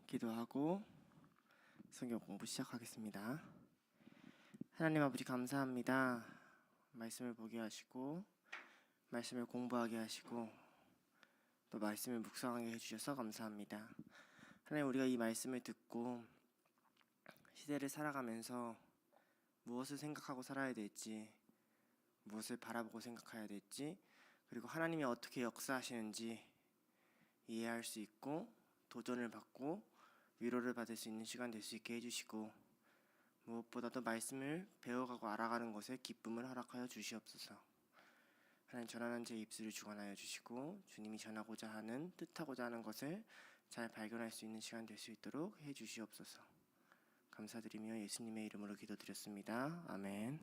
기도하고 성경 공부 시작하겠습니다. 하나님 아버지 감사합니다. 말씀을 보게 하시고 말씀을 공부하게 하시고 또 말씀을 묵상하게 해주셔서 감사합니다. 하나님, 우리가 이 말씀을 듣고 시대를 살아가면서 무엇을 생각하고 살아야 될지, 무엇을 바라보고 생각해야 될지, 그리고 하나님이 어떻게 역사하시는지 이해할 수 있고 도전을 받고 위로를 받을 수 있는 시간 될 수 있게 해주시고, 무엇보다도 말씀을 배워가고 알아가는 것에 기쁨을 허락하여 주시옵소서. 하나님, 전하는 제 입술을 주관하여 주시고 주님이 전하고자 하는, 뜻하고자 하는 것을 잘 발견할 수 있는 시간 될 수 있도록 해주시옵소서. 감사드리며 예수님의 이름으로 기도드렸습니다. 아멘.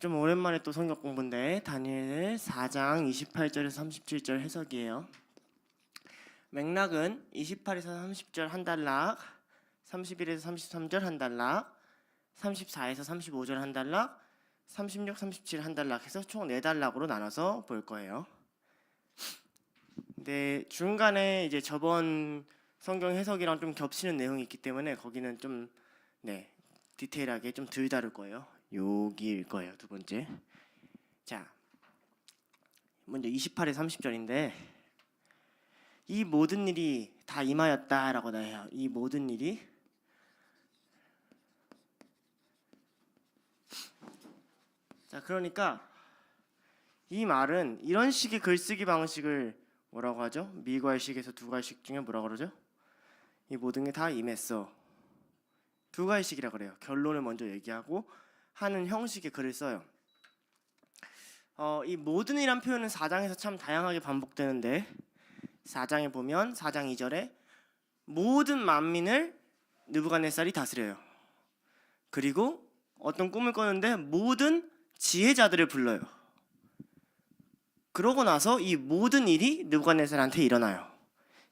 좀 오랜만에 또 성경 공부인데 다니엘 4장 28절에서 37절 해석이에요. 맥락은 28에서 30절 한 단락, 31에서 33절 한 단락, 34에서 35절 한 단락, 36, 37 한 단락 해서 총 4단락으로 나눠서 볼 거예요. 근데 중간에 이제 저번 성경 해석이랑 좀 겹치는 내용이 있기 때문에 거기는 좀 디테일하게 좀 덜 다룰 거예요. 여기일 거예요. 두 번째. 자, 먼저 28에서 30절인데 이 모든 일이 다 임하였다라고 나와요. 이 모든 일이. 자, 그러니까 이 말은 이런 식의 글쓰기 방식을 뭐라고 하죠? 미괄식에서 두괄식 중에 뭐라고 그러죠? 이 모든 게 다 임했어. 두괄식이라 그래요. 결론을 먼저 얘기하고 하는 형식의 글을 써요. 이 모든 이란 표현은 4장에서 참 다양하게 반복되는데 4장에 보면 4장 2절에 모든 만민을 느부갓네살이 다스려요. 그리고 어떤 꿈을 꿨는데 모든 지혜자들을 불러요. 그러고 나서 이 모든 일이 느부갓네살한테 일어나요.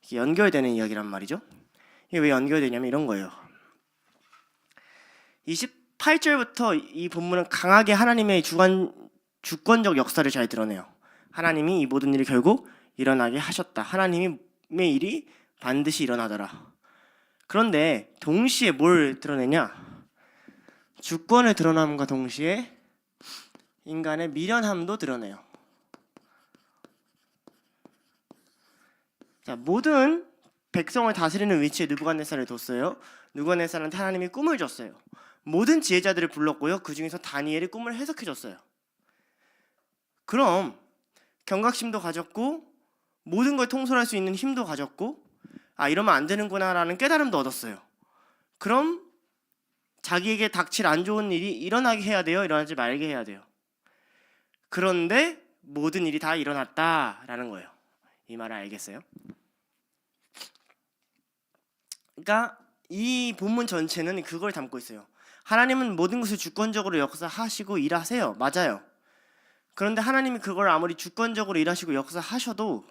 이게 연결되는 이야기란 말이죠. 이게 왜 연결되냐면 이런 거예요. 28절부터 이 본문은 강하게 하나님의 주권적 역사를 잘 드러내요. 하나님이 이 모든 일이 결국 일어나게 하셨다. 하나님의 일이 반드시 일어나더라. 그런데 동시에 뭘 드러내냐? 주권을 드러남과 동시에 인간의 미련함도 드러내요. 자, 모든 백성을 다스리는 위치에 느부갓네살을 뒀어요. 느부갓네살한테 하나님이 꿈을 줬어요. 모든 지혜자들을 불렀고요. 그 중에서 다니엘이 꿈을 해석해 줬어요. 그럼 경각심도 가졌고 모든 걸 통솔할 수 있는 힘도 가졌고, 이러면 안 되는구나라는 깨달음도 얻었어요. 그럼 자기에게 닥칠 안 좋은 일이 일어나게 해야 돼요? 일어나지 말게 해야 돼요? 그런데 모든 일이 다 일어났다라는 거예요. 이 말을 알겠어요? 그러니까 이 본문 전체는 그걸 담고 있어요. 하나님은 모든 것을 주권적으로 역사하시고 일하세요. 맞아요. 그런데 하나님이 그걸 아무리 주권적으로 일하시고 역사하셔도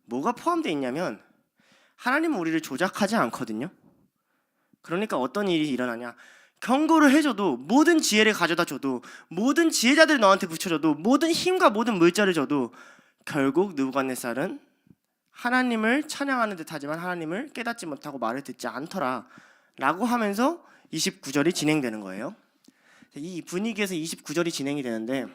뭐가 포함되어 있냐면 하나님은 우리를 조작하지 않거든요. 그러니까 어떤 일이 일어나냐, 경고를 해줘도, 모든 지혜를 가져다 줘도, 모든 지혜자들을 너한테 붙여줘도, 모든 힘과 모든 물자를 줘도 결국 느부갓네살은 하나님을 찬양하는 듯 하지만 하나님을 깨닫지 못하고 말을 듣지 않더라 라고 하면서 29절이 진행되는 거예요. 이 분위기에서 29절이 진행이 되는데,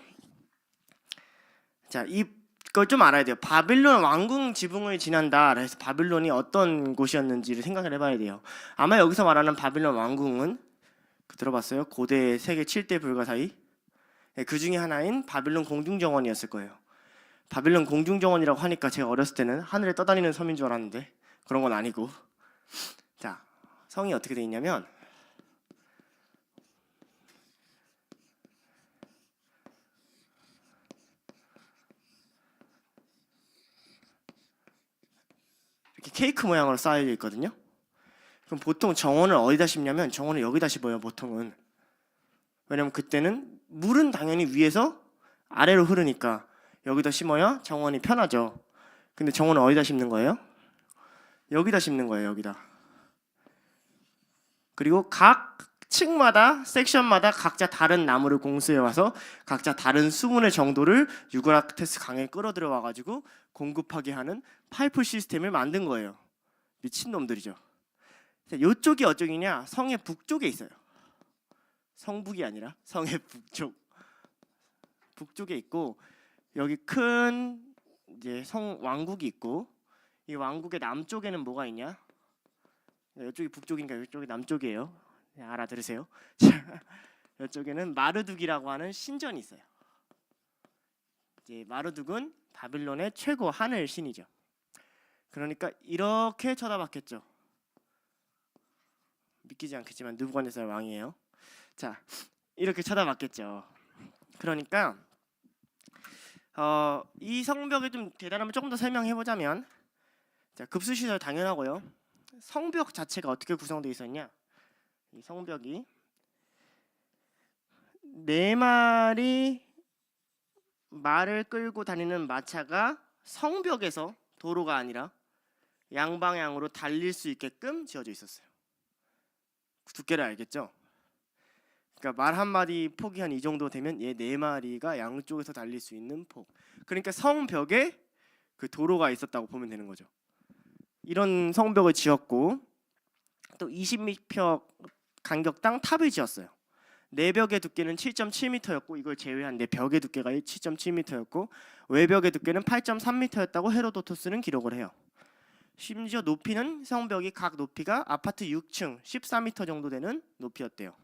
자, 이걸 좀 알아야 돼요. 바빌론 왕궁 지붕을 지난다. 그래서 바빌론이 어떤 곳이었는지를 생각을 해봐야 돼요. 아마 여기서 말하는 바빌론 왕궁은 들어봤어요? 고대 세계 7대 불가사의 그 중에 하나인 바빌론 공중정원이었을 거예요. 바빌론 공중정원이라고 하니까 제가 어렸을 때는 하늘에 떠다니는 섬인 줄 알았는데 그런 건 아니고, 자, 성이 어떻게 돼 있냐면 이렇게 케이크 모양으로 쌓여 있거든요. 그럼 보통 정원을 어디다 심냐면 정원을 여기다 심어요, 보통은. 왜냐면 그때는 물은 당연히 위에서 아래로 흐르니까 여기다 심어야 정원이 편하죠. 근데 정원을 어디다 심는 거예요? 여기다 심는 거예요, 여기다. 그리고 각 층마다, 섹션마다 각자 다른 나무를 공수해 와서 각자 다른 수분의 정도를 유그라테스 강에 끌어들여 와가지고 공급하게 하는 파이프 시스템을 만든 거예요. 미친놈들이죠. 자, 요쪽이 어쪽이냐? 성의 북쪽에 있어요. 성북이 아니라 성의 북쪽에 있고, 여기 큰 이제 성 왕국이 있고, 이 왕국의 남쪽에는 뭐가 있냐? 이쪽이 북쪽인가 이쪽이 남쪽이에요. 알아들으세요. 이쪽에는 마르둑이라고 하는 신전이 있어요. 이제 마르둑은 바빌론의 최고 하늘 신이죠. 그러니까 이렇게 쳐다봤겠죠. 믿기지 않겠지만 느부갓네살 왕이에요. 자, 이렇게 쳐다봤겠죠. 그러니까 이 성벽의 좀 대단함을 조금 더 설명해 보자면, 자, 급수시설 당연하고요. 성벽 자체가 어떻게 구성되어 있었냐? 이 성벽이 4마리 말을 끌고 다니는 마차가 성벽에서 도로가 아니라 양방향으로 달릴 수 있게끔 지어져 있었어요. 두께를 알겠죠? 그러니까 말 한마디 폭이 한 이 정도 되면 얘 4마리가 양쪽에서 달릴 수 있는 폭. 그러니까 성벽에 그 도로가 있었다고 보면 되는 거죠. 이런 성벽을 지었고, 또 20m 간격당 탑을 지었어요. 내벽의 두께는 7.7m였고 이걸 제외한 내 벽의 두께가 7.7m였고 외벽의 두께는 8.3m였다고 헤로도토스는 기록을 해요. 심지어 높이는 성벽이 각 높이가 아파트 6층 14m 정도 되는 높이였대요.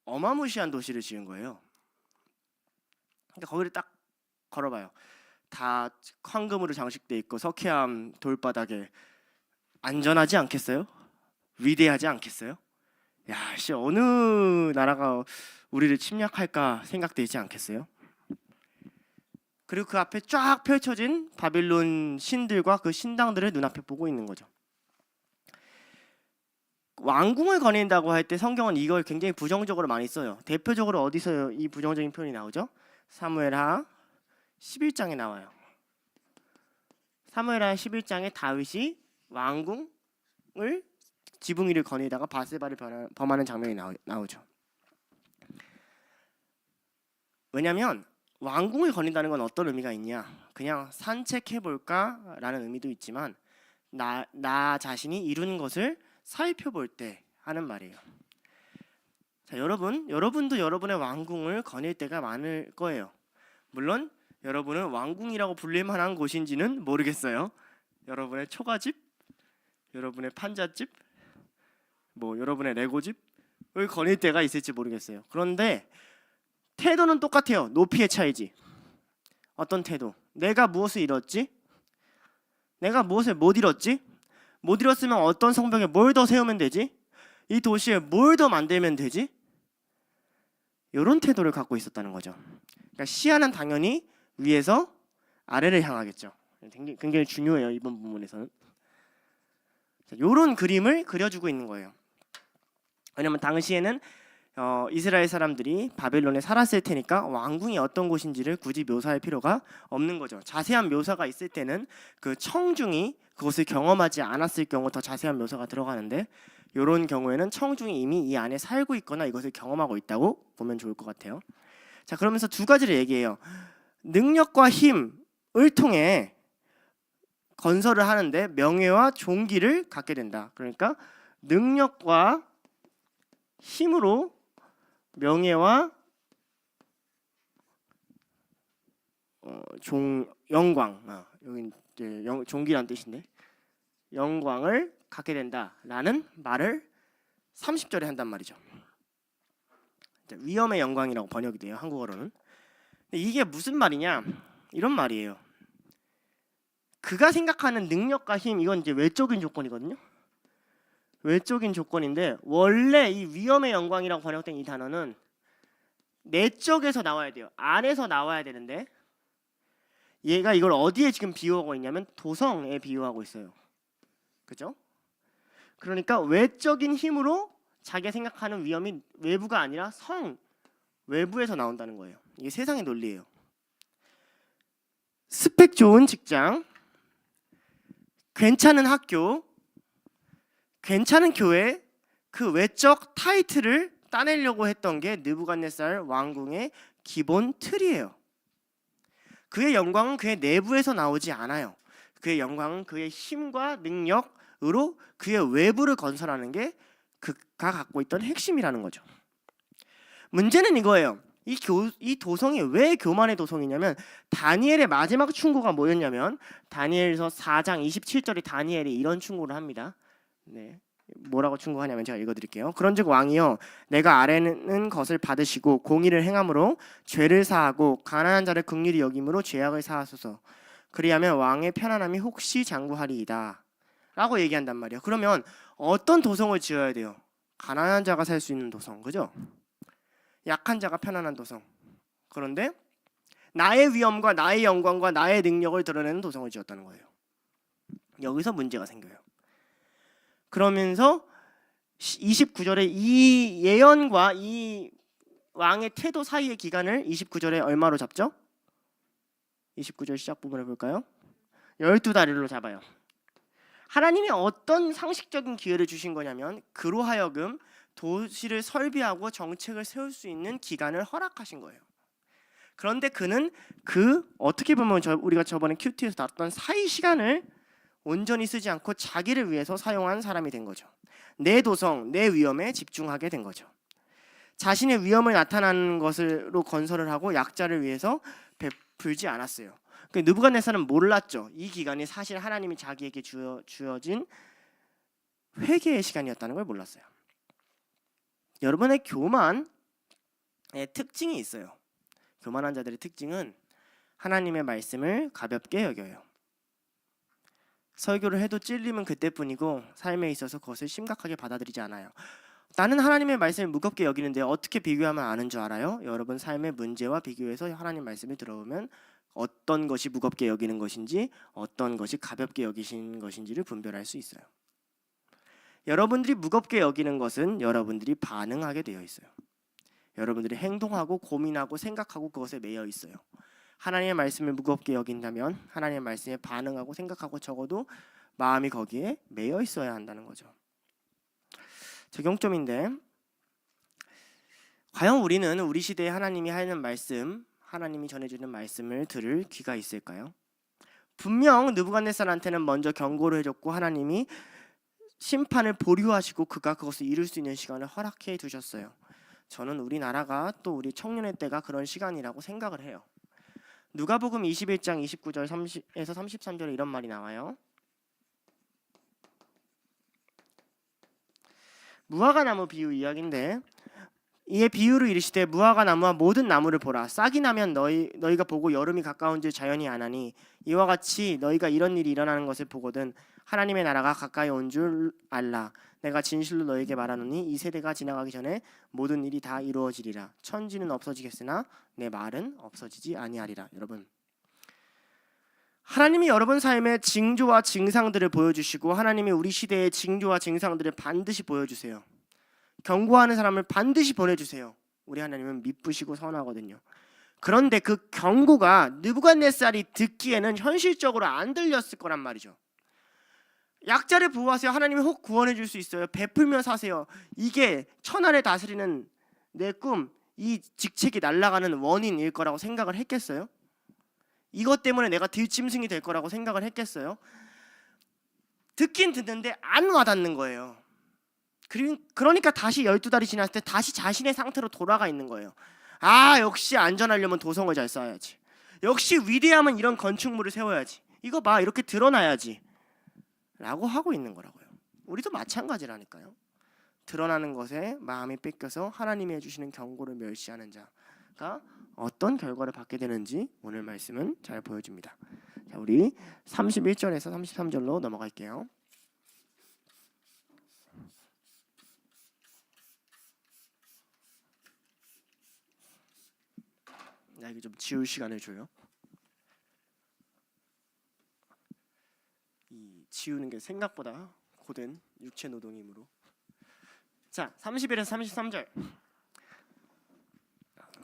어마무시한 도시를 지은 거예요. 그러니까 거기를 딱 걸어봐요. 다 황금으로 장식돼 있고 석회암 돌바닥에 안전하지 않겠어요? 위대하지 않겠어요? 야, 씨, 어느 나라가 우리를 침략할까 생각되지 않겠어요? 그리고 그 앞에 쫙 펼쳐진 바빌론 신들과 그 신당들을 눈앞에 보고 있는 거죠. 왕궁을 거닌다고 할 때 성경은 이걸 굉장히 부정적으로 많이 써요. 대표적으로 어디서 이 부정적인 표현이 나오죠? 사무엘하 11장에 나와요. 사무엘하 11장에 다윗이 왕궁을 지붕 위를 거니다가 바세바를 범하는 장면이 나오죠. 왜냐하면 왕궁을 거닌다는 건 어떤 의미가 있냐? 그냥 산책해볼까라는 의미도 있지만 나 자신이 이룬 것을 살펴볼 때 하는 말이에요. 자, 여러분도 여러분의 왕궁을 거닐 때가 많을 거예요. 물론 여러분은 왕궁이라고 불릴 만한 곳인지는 모르겠어요. 여러분의 초가집, 여러분의 판잣집, 여러분의 레고집을 거닐 때가 있을지 모르겠어요. 그런데 태도는 똑같아요. 높이의 차이지. 어떤 태도? 내가 무엇을 이뤘지? 내가 무엇을 못 이뤘지? 못 이뤘으면 어떤 성벽에 뭘 더 세우면 되지? 이 도시에 뭘 더 만들면 되지? 이런 태도를 갖고 있었다는 거죠. 그러니까 시야는 당연히 위에서 아래를 향하겠죠. 굉장히 중요해요. 이번 부분에서는. 이런 그림을 그려주고 있는 거예요. 왜냐하면 당시에는 이스라엘 사람들이 바벨론에 살았을 테니까 왕궁이 어떤 곳인지를 굳이 묘사할 필요가 없는 거죠. 자세한 묘사가 있을 때는 그 청중이 그것을 경험하지 않았을 경우 더 자세한 묘사가 들어가는데, 이런 경우에는 청중이 이미 이 안에 살고 있거나 이것을 경험하고 있다고 보면 좋을 것 같아요. 자, 그러면서 두 가지를 얘기해요. 능력과 힘을 통해 건설을 하는데 명예와 존귀를 갖게 된다. 그러니까 능력과 힘으로 명예와 영광, 여기 이제 존귀란 뜻인데 영광을 갖게 된다라는 말을 30절에 한단 말이죠. 위엄의 영광이라고 번역이 돼요, 한국어로는. 근데 이게 무슨 말이냐? 이런 말이에요. 그가 생각하는 능력과 힘, 이건 이제 외적인 조건이거든요. 외적인 조건인데, 원래 이 위엄의 영광이라고 번역된 이 단어는 내적에서 나와야 돼요. 안에서 나와야 되는데, 얘가 이걸 어디에 지금 비유하고 있냐면 도성에 비유하고 있어요. 그죠? 그러니까 외적인 힘으로 자기가 생각하는 위엄이 외부가 아니라 외부에서 나온다는 거예요. 이게 세상의 논리예요. 스펙 좋은 직장, 괜찮은 학교, 괜찮은 교회, 그 외적 타이틀을 따내려고 했던 게 느부갓네살 왕궁의 기본 틀이에요. 그의 영광은 그의 내부에서 나오지 않아요. 그의 영광은 그의 힘과 능력으로 그의 외부를 건설하는 게 그가 갖고 있던 핵심이라는 거죠. 문제는 이거예요. 이 도성이 왜 교만의 도성이냐면 다니엘의 마지막 충고가 뭐였냐면 다니엘서 4장 27절에 다니엘이 이런 충고를 합니다. 네. 뭐라고 충고하냐면 제가 읽어드릴게요. 그런즉 왕이여 내가 아뢰는 것을 받으시고 공의를 행함으로 죄를 사하고 가난한 자를 긍휼히 여김으로 죄악을 사하소서. 그리하면 왕의 편안함이 혹시 장구하리이다 라고 얘기한단 말이에요. 그러면 어떤 도성을 지어야 돼요? 가난한 자가 살 수 있는 도성, 그죠? 약한 자가 편안한 도성. 그런데 나의 위엄과 나의 영광과 나의 능력을 드러내는 도성을 지었다는 거예요. 여기서 문제가 생겨요. 그러면서 29절에 이 예언과 이 왕의 태도 사이의 기간을 29절에 얼마로 잡죠? 29절 시작 부분을 볼까요? 12달으로 잡아요. 하나님이 어떤 상식적인 기회를 주신 거냐면 그로 하여금 도시를 설비하고 정책을 세울 수 있는 기간을 허락하신 거예요. 그런데 그는 어떻게 보면 우리가 저번에 큐티에서 다뤘던 사이 시간을 온전히 쓰지 않고 자기를 위해서 사용한 사람이 된 거죠. 내 도성, 내 위엄에 집중하게 된 거죠. 자신의 위엄을 나타나는 것으로 건설을 하고 약자를 위해서 베풀지 않았어요. 느부갓네살은 몰랐죠. 이 기간이 사실 하나님이 자기에게 주어진 회개의 시간이었다는 걸 몰랐어요. 여러분의 교만의 특징이 있어요. 교만한 자들의 특징은 하나님의 말씀을 가볍게 여겨요. 설교를 해도 찔리면 그때뿐이고 삶에 있어서 그것을 심각하게 받아들이지 않아요. 나는 하나님의 말씀을 무겁게 여기는데 어떻게 비교하면 아는 줄 알아요? 여러분 삶의 문제와 비교해서 하나님 말씀을 들어보면 어떤 것이 무겁게 여기는 것인지 어떤 것이 가볍게 여기신 것인지를 분별할 수 있어요. 여러분들이 무겁게 여기는 것은 여러분들이 반응하게 되어 있어요. 여러분들이 행동하고 고민하고 생각하고 그것에 매여 있어요. 하나님의 말씀을 무겁게 여긴다면 하나님의 말씀에 반응하고 생각하고 적어도 마음이 거기에 매여 있어야 한다는 거죠. 적용점인데 과연 우리는 우리 시대에 하나님이 하는 말씀, 하나님이 전해주는 말씀을 들을 귀가 있을까요? 분명 느부갓네살한테는 먼저 경고를 해줬고 하나님이 심판을 보류하시고 그가 그것을 이룰 수 있는 시간을 허락해 두셨어요. 저는 우리나라가 또 우리 청년의 때가 그런 시간이라고 생각을 해요. 누가복음 21장 29절 30에서 33절에 이런 말이 나와요. 무화과 나무 비유 이야기인데 이에 비유를 이르시되 무화과 나무와 모든 나무를 보라. 싹이 나면 너희가 보고 여름이 가까운 줄 자연히 아나니 이와 같이 너희가 이런 일이 일어나는 것을 보거든 하나님의 나라가 가까이 온 줄 알라. 내가 진실로 너희에게 말하노니 이 세대가 지나가기 전에 모든 일이 다 이루어지리라. 천지는 없어지겠으나 내 말은 없어지지 아니하리라. 여러분, 하나님이 여러분 삶의 징조와 증상들을 보여주시고 하나님이 우리 시대의 징조와 증상들을 반드시 보여주세요. 경고하는 사람을 반드시 보내주세요. 우리 하나님은 미쁘시고 선하거든요. 그런데 그 경고가 느부갓네살이 듣기에는 현실적으로 안 들렸을 거란 말이죠. 약자를 보호하세요. 하나님이 혹 구원해 줄 수 있어요. 베풀며 사세요. 이게 천하를 다스리는 내 꿈, 이 직책이 날아가는 원인일 거라고 생각을 했겠어요? 이것 때문에 내가 들짐승이 될 거라고 생각을 했겠어요? 듣긴 듣는데 안 와닿는 거예요. 그러니까 다시 12달이 지났을 때 다시 자신의 상태로 돌아가 있는 거예요. 아, 역시 안전하려면 도성을 잘 쌓아야지. 역시 위대하면 이런 건축물을 세워야지. 이거 봐, 이렇게 드러나야지 라고 하고 있는 거라고요. 우리도 마찬가지라니까요. 드러나는 것에 마음이 뺏겨서 하나님이 해주시는 경고를 멸시하는 자가 어떤 결과를 받게 되는지 오늘 말씀은 잘 보여줍니다. 자, 우리 31절에서 33절로 넘어갈게요. 나에게 좀 지울 시간을 줘요. 이 지우는 게 생각보다 고된 육체 노동이므로. 자, 31에서 33절.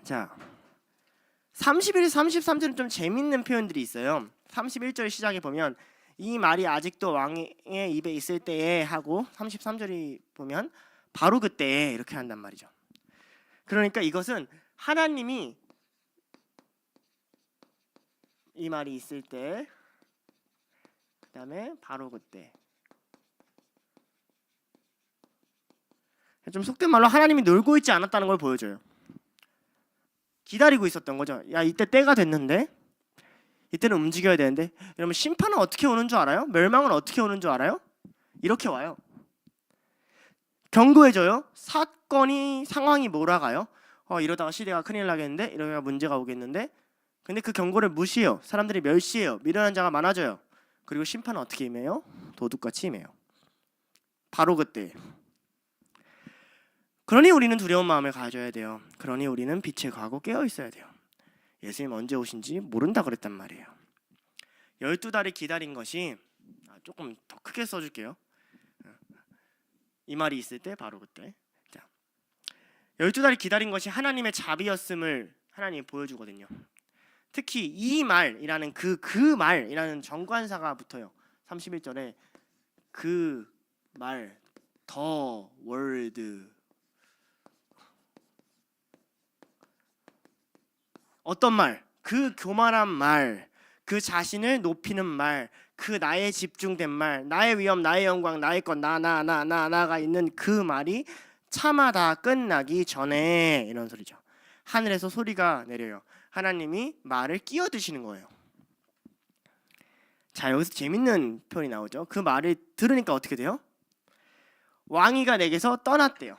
자, 31에서 33절은 좀 재밌는 표현들이 있어요. 31절 시작에 보면 이 말이 아직도 왕의 입에 있을 때에 하고 33절이 보면 바로 그때에 이렇게 한단 말이죠. 그러니까 이것은 하나님이 이 말이 있을 때 그다음에 바로 그때. 좀 속된 말로 하나님이 놀고 있지 않았다는 걸 보여줘요. 기다리고 있었던 거죠. 야, 이때 때가 됐는데, 이때는 움직여야 되는데. 여러분, 심판은 어떻게 오는 줄 알아요? 멸망은 어떻게 오는 줄 알아요? 이렇게 와요. 경고해줘요. 사건이 상황이 몰아가요. 이러다가 시대가 큰일 나겠는데, 이러다가 문제가 오겠는데. 근데 그 경고를 무시해요. 사람들이 멸시해요. 미련한 자가 많아져요. 그리고 심판은 어떻게 임해요? 도둑같이 임해요. 바로 그때. 그러니 우리는 두려운 마음을 가져야 돼요. 그러니 우리는 빛을 가고 깨어 있어야 돼요. 예수님 언제 오신지 모른다 그랬단 말이에요. 12달이 기다린 것이, 조금 더 크게 써줄게요. 이 말이 있을 때 바로 그때. 자, 12달이 기다린 것이 하나님의 자비였음을 하나님이 보여주거든요. 특히 이 말이라는 그 말이라는 정관사가 붙어요. 31절에 그 말, 더 월드. 어떤 말? 그 교만한 말, 그 자신을 높이는 말, 그 나에 집중된 말, 나의 위엄, 나의 영광, 나의 것, 나가 있는 그 말이 차마 다 끝나기 전에, 이런 소리죠. 하늘에서 소리가 내려요. 하나님이 말을 끼어드시는 거예요. 자, 여기서 재밌는 표현이 나오죠. 그 말을 들으니까 어떻게 돼요? 왕위가 내게서 떠났대요.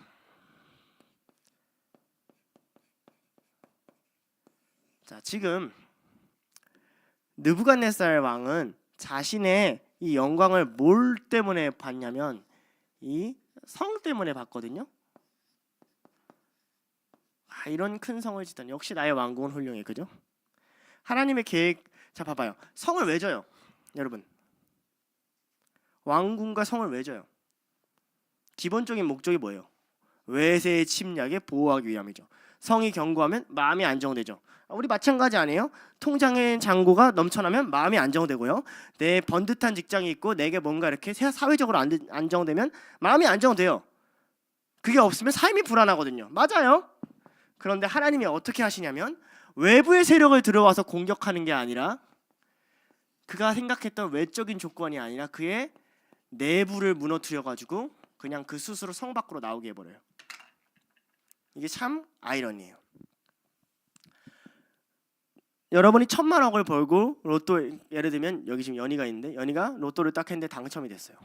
자, 지금 느부갓네살 왕은 자신의 이 영광을 뭘 때문에 받냐면 이 성 때문에 받거든요. 이런 큰 성을 짓다니. 역시 나의 왕궁은 훌륭해, 그죠? 하나님의 계획. 자, 봐봐요. 성을 왜 져요? 여러분, 왕궁과 성을 왜 져요? 기본적인 목적이 뭐예요? 외세의 침략에 보호하기 위함이죠. 성이 견고하면 마음이 안정되죠. 우리 마찬가지 아니에요? 통장에 잔고가 넘쳐나면 마음이 안정되고요. 내 번듯한 직장이 있고 내게 뭔가 이렇게 사회적으로 안정되면 마음이 안정돼요. 그게 없으면 삶이 불안하거든요. 맞아요. 그런데 하나님이 어떻게 하시냐면 외부의 세력을 들어와서 공격하는 게 아니라, 그가 생각했던 외적인 조건이 아니라 그의 내부를 무너뜨려 가지고 그냥 그 스스로 성 밖으로 나오게 해버려요. 이게 참 아이러니예요. 여러분이 1,000,000억을 벌고 로또, 예를 들면 여기 지금 연희가 있는데 연희가 로또를 딱 했는데 당첨이 됐어요.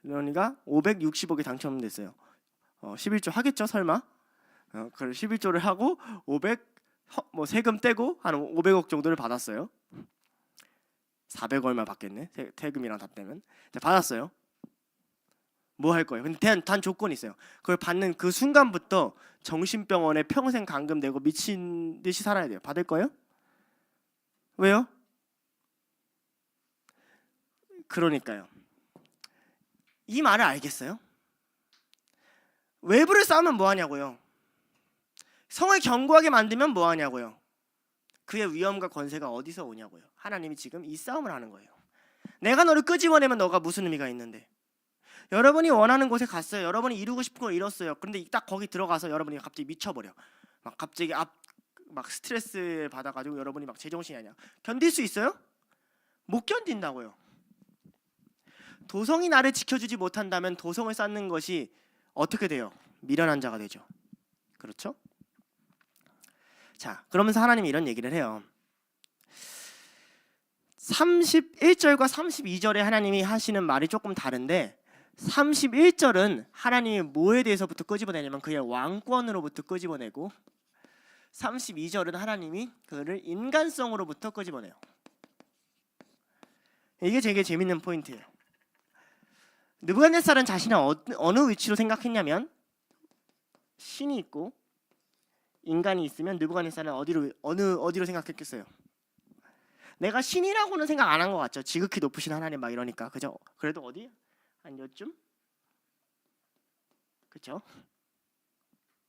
연희가 560억이 당첨됐어요. 11조 하겠죠 설마? 그걸 11조를 하고 500 세금 떼고 한 500억 정도를 받았어요. 400 얼마 받겠네. 세금이랑 다 떼면. 자, 받았어요. 뭐 할 거예요? 근데 단 조건이 있어요. 그걸 받는 그 순간부터 정신병원에 평생 감금되고 미친 듯이 살아야 돼요. 받을 거예요? 왜요? 그러니까요. 이 말을 알겠어요? 외부를 쌓으면 뭐 하냐고요? 성을 견고하게 만들면 뭐 하냐고요? 그의 위엄과 권세가 어디서 오냐고요? 하나님이 지금 이 싸움을 하는 거예요. 내가 너를 끄집어내면 너가 무슨 의미가 있는데? 여러분이 원하는 곳에 갔어요. 여러분이 이루고 싶은 걸 이뤘어요. 그런데 딱 거기 들어가서 여러분이 갑자기 미쳐버려. 막 갑자기 막 스트레스 받아가지고 여러분이 막 제정신이 아니야. 견딜 수 있어요? 못 견딘다고요. 도성이 나를 지켜주지 못한다면 도성을 쌓는 것이 어떻게 돼요? 미련한 자가 되죠. 그렇죠? 자, 그러면서 하나님이 이런 얘기를 해요. 31절과 32절에 하나님이 하시는 말이 조금 다른데, 31절은 하나님이 뭐에 대해서부터 끄집어내냐면 그의 왕권으로부터 끄집어내고, 32절은 하나님이 그를 인간성으로부터 끄집어내요. 이게 되게 재밌는 포인트예요. 느부갓네살은 자신을 어느 위치로 생각했냐면, 신이 있고 인간이 있으면 느부갓네살은 어디로 생각했겠어요? 내가 신이라고는 생각 안 한 것 같죠. 지극히 높으신 하나님 막 이러니까. 그죠? 그래도 어디? 한 요쯤? 그렇죠?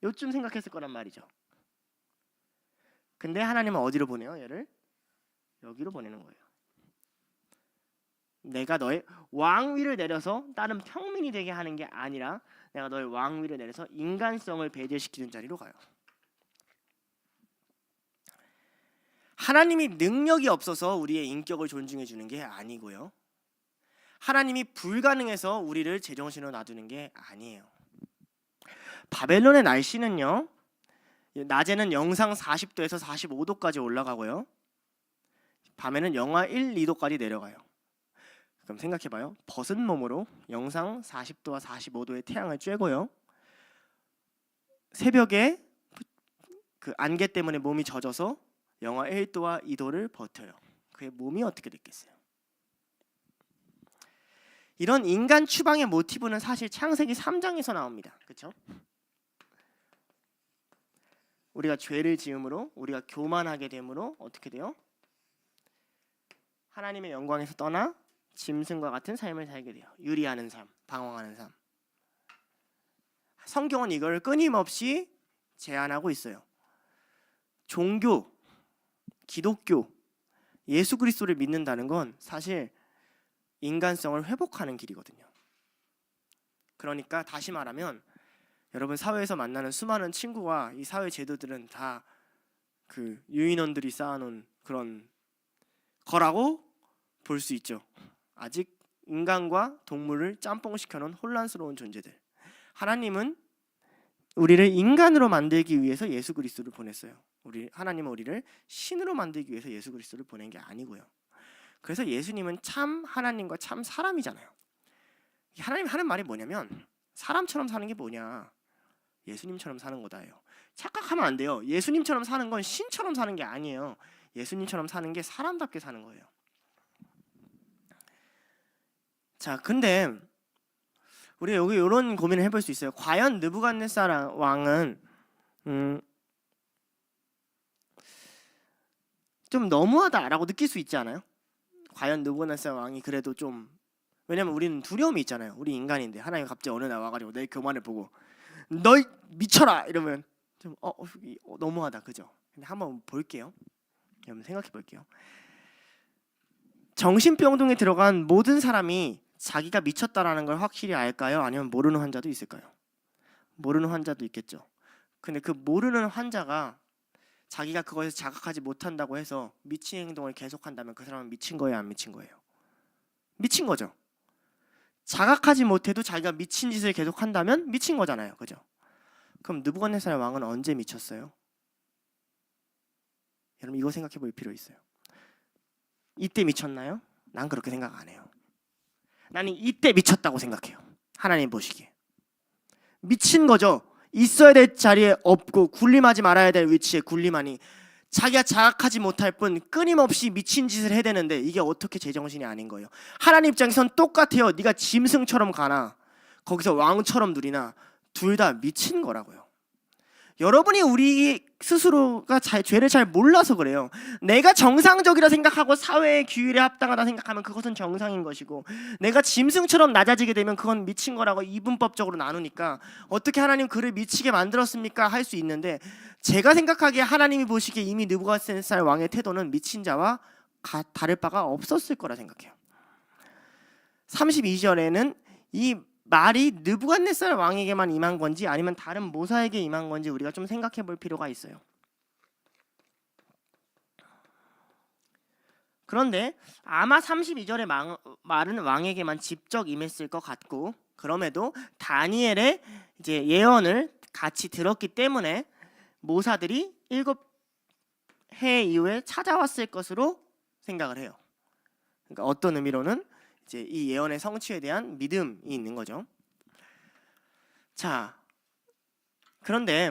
요쯤 생각했을 거란 말이죠. 근데 하나님은 어디로 보내요? 얘를 여기로 보내는 거예요. 내가 너의 왕위를 내려서 다른 평민이 되게 하는 게 아니라 내가 너의 왕위를 내려서 인간성을 배제시키는 자리로 가요. 하나님이 능력이 없어서 우리의 인격을 존중해 주는 게 아니고요. 하나님이 불가능해서 우리를 제정신으로 놔두는 게 아니에요. 바벨론의 날씨는요, 낮에는 영상 40도에서 45도까지 올라가고요, 밤에는 영하 1, 2도까지 내려가요. 그럼 생각해봐요. 벗은 몸으로 영상 40도와 45도의 태양을 쬐고요, 새벽에 그 안개 때문에 몸이 젖어서 영하 1도와 2도를 버텨요. 그의 몸이 어떻게 됐겠어요? 이런 인간 추방의 모티브는 사실 창세기 3장에서 나옵니다. 그렇죠? 우리가 죄를 지음으로, 우리가 교만하게 됨으로 어떻게 돼요? 하나님의 영광에서 떠나 짐승과 같은 삶을 살게 돼요. 유리하는 삶, 방황하는 삶. 성경은 이걸 끊임없이 제안하고 있어요. 종교, 기독교, 예수 그리스도를 믿는다는 건 사실 인간성을 회복하는 길이거든요. 그러니까 다시 말하면 여러분 사회에서 만나는 수많은 친구와 이 사회 제도들은 다 그 유인원들이 쌓아놓은 그런 거라고 볼 수 있죠. 아직 인간과 동물을 짬뽕시켜놓은 혼란스러운 존재들. 하나님은 우리를 인간으로 만들기 위해서 예수 그리스도를 보냈어요. 하나님은 우리를 신으로 만들기 위해서 예수 그리스도를 보낸 게 아니고요. 그래서 예수님은 참 하나님과 참 사람이잖아요. 하나님이 하는 말이 뭐냐면 사람처럼 사는 게 뭐냐, 예수님처럼 사는 거다예요. 착각하면 안 돼요. 예수님처럼 사는 건 신처럼 사는 게 아니에요. 예수님처럼 사는 게 사람답게 사는 거예요. 자, 근데 우리가 여기 이런 고민을 해볼 수 있어요. 과연 느부갓네살 왕은 좀 너무하다라고 느낄 수 있지 않아요? 과연 느부갓네살 왕이 그래도 좀, 왜냐면 우리는 두려움이 있잖아요. 우리 인간인데 하나님 갑자기 어느 날 와가지고 내 교만을 보고 너희 미쳐라 이러면 좀 너무하다, 그죠? 근데 한번 볼게요. 여러분 생각해 볼게요. 정신병동에 들어간 모든 사람이 자기가 미쳤다라는 걸 확실히 알까요? 아니면 모르는 환자도 있을까요? 모르는 환자도 있겠죠. 근데 그 모르는 환자가 자기가 그것을 자각하지 못한다고 해서 미친 행동을 계속한다면 그 사람은 미친 거예요, 안 미친 거예요? 미친 거죠. 자각하지 못해도 자기가 미친 짓을 계속한다면 미친 거잖아요, 그죠? 그럼 느부갓네살 왕은 언제 미쳤어요? 여러분 이거 생각해 볼 필요 있어요. 이때 미쳤나요? 난 그렇게 생각 안 해요. 나는 이때 미쳤다고 생각해요. 하나님 보시기에 미친 거죠. 있어야 될 자리에 없고 군림하지 말아야 될 위치에 군림하니 자기가 자각하지 못할 뿐 끊임없이 미친 짓을 해야 되는데 이게 어떻게 제정신이 아닌 거예요. 하나님 입장에선 똑같아요. 네가 짐승처럼 가나 거기서 왕처럼 누리나 둘 다 미친 거라고요. 여러분이 우리 스스로가 죄를 잘 몰라서 그래요. 내가 정상적이라 생각하고 사회의 규율에 합당하다 생각하면 그것은 정상인 것이고, 내가 짐승처럼 낮아지게 되면 그건 미친 거라고 이분법적으로 나누니까 어떻게 하나님 그를 미치게 만들었습니까? 할 수 있는데, 제가 생각하기에 하나님이 보시기에 이미 느부갓네살 왕의 태도는 미친 자와 다를 바가 없었을 거라 생각해요. 32절에는 이 말이 느부갓네살 왕에게만 임한 건지 아니면 다른 모사에게 임한 건지 우리가 좀 생각해 볼 필요가 있어요. 그런데 아마 32절의 말은 왕에게만 직접 임했을 것 같고, 그럼에도 다니엘의 이제 예언을 같이 들었기 때문에 모사들이 7해 이후에 찾아왔을 것으로 생각을 해요. 그러니까 어떤 의미로는 이제 이 예언의 성취에 대한 믿음이 있는 거죠. 자, 그런데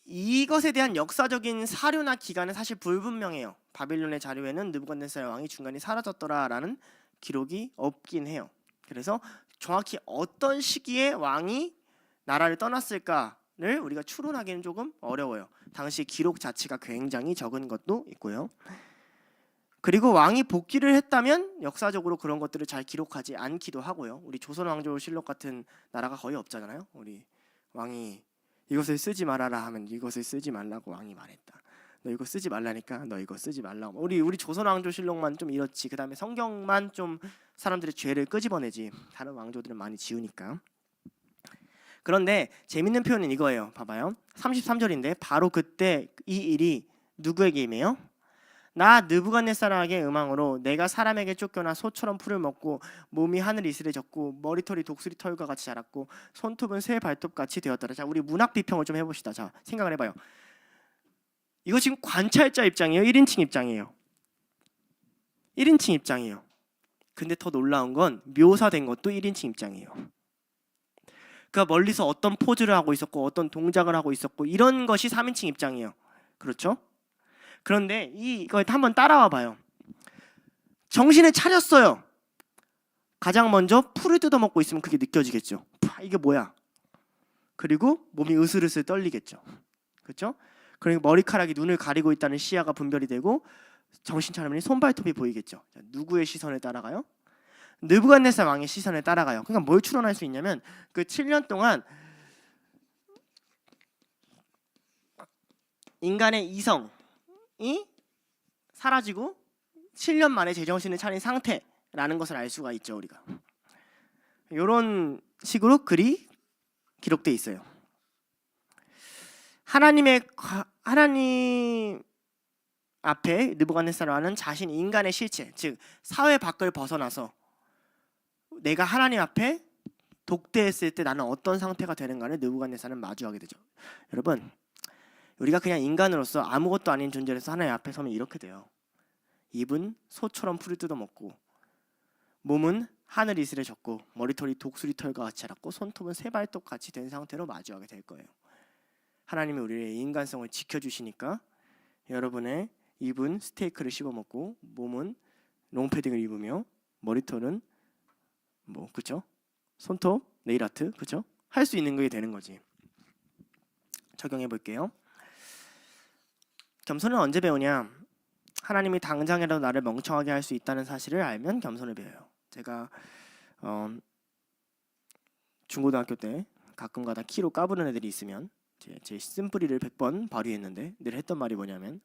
이것에 대한 역사적인 사료나 기간은 사실 불분명해요. 바빌론의 자료에는 느부갓네살 왕이 중간에 사라졌더라라는 기록이 없긴 해요. 그래서 정확히 어떤 시기에 왕이 나라를 떠났을까를 우리가 추론하기는 조금 어려워요. 당시 기록 자체가 굉장히 적은 것도 있고요. 그리고 왕이 복귀를 했다면 역사적으로 그런 것들을 잘 기록하지 않기도 하고요. 우리 조선왕조실록 같은 나라가 거의 없잖아요. 우리 왕이 이것을 쓰지 말아라 하면 이것을 쓰지 말라고 왕이 말했다. 너 이거 쓰지 말라니까 너 이거 쓰지 말라고. 우리 조선왕조실록만 좀 이렇지. 그 다음에 성경만 좀 사람들의 죄를 끄집어내지. 다른 왕조들은 많이 지우니까. 그런데 재밌는 표현은 이거예요. 봐봐요. 33절인데 바로 그때 이 일이 누구에게 임해요? 나 느부갓네살에게 음항으로 내가 사람에게 쫓겨나 소처럼 풀을 먹고 몸이 하늘 이슬에 젖고 머리털이 독수리 털과 같이 자랐고 손톱은 새 발톱 같이 되었더라. 자, 우리 문학 비평을 좀 해봅시다. 자, 생각을 해봐요. 이거 지금 관찰자 입장이에요? 1인칭 입장이에요? 1인칭 입장이에요. 근데 더 놀라운 건 묘사된 것도 1인칭 입장이에요. 그러니까 멀리서 어떤 포즈를 하고 있었고 어떤 동작을 하고 있었고 이런 것이 3인칭 입장이에요. 그렇죠? 그런데 이거 한번 따라와 봐요. 정신을 차렸어요. 가장 먼저 풀을 뜯어먹고 있으면 그게 느껴지겠죠. 이게 뭐야? 그리고 몸이 으슬으슬 떨리겠죠. 그렇죠? 그리고 머리카락이 눈을 가리고 있다는 시야가 분별이 되고 정신 차리면 손발톱이 보이겠죠. 자, 누구의 시선을 따라가요? 느부갓네살 왕의 시선을 따라가요. 그러니까 뭘 추론할 수 있냐면 그 7년 동안 인간의 이성이 사라지고 7년 만에 제정신을 차린 상태라는 것을 알 수가 있죠. 우리가 이런 식으로 글이 기록돼 있어요. 하나님 앞에 느부갓네살 왕은 자신 인간의 실체, 즉 사회 밖을 벗어나서 내가 하나님 앞에 독대했을 때 나는 어떤 상태가 되는가를 느부갓네살은 마주하게 되죠. 여러분, 우리가 그냥 인간으로서 아무것도 아닌 존재로서 하나님 앞에 서면 이렇게 돼요. 입은 소처럼 풀을 뜯어먹고 몸은 하늘 이슬에 젖고 머리털이 독수리 털과 같이 자랐고 손톱은 새발톱 같이 된 상태로 마주하게 될 거예요. 하나님이 우리의 인간성을 지켜주시니까 여러분의 입은 스테이크를 씹어먹고 몸은 롱패딩을 입으며 머리털은 그쵸? 손톱, 네일아트, 그쵸? 할 수 있는 게 되는 거지. 적용해 볼게요. 겸손은 언제 배우냐? 하나님이 당장이라도 나를 멍청하게 할 수 있다는 사실을 알면 겸손을 배워요. 제가 중고등학교 때 가끔가다 키로 까부는 애들이 있으면 제 쓴뿌리를 100번 발휘했는데 늘 했던 말이 뭐냐면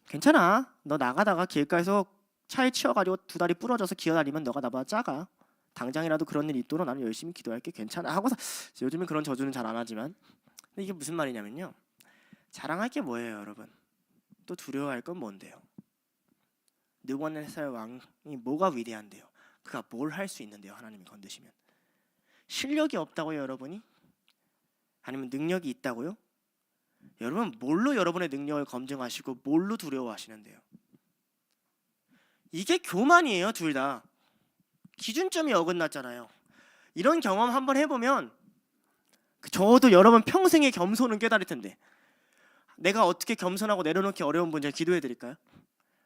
괜찮아. 너 나가다가 길가에서 차에 치여가지고 두 다리 부러져서 기어다니면 너가 나보다 작아. 당장이라도 그런 일이 있도록 나는 열심히 기도할게. 괜찮아 하고서 요즘은 그런 저주는 잘 안 하지만 근데 이게 무슨 말이냐면요. 자랑할 게 뭐예요 여러분? 또 두려워할 건 뭔데요? 느부갓네살 왕이 뭐가 위대한데요? 그가 뭘 할 수 있는데요? 하나님이 건드시면 실력이 없다고요 여러분이? 아니면 능력이 있다고요? 여러분 뭘로 여러분의 능력을 검증하시고 뭘로 두려워하시는데요? 이게 교만이에요. 둘 다 기준점이 어긋났잖아요. 이런 경험 한번 해보면 저도 여러분 평생의 겸손은 깨달을 텐데 내가 어떻게 겸손하고 내려놓기 어려운 분들 기도해 드릴까요?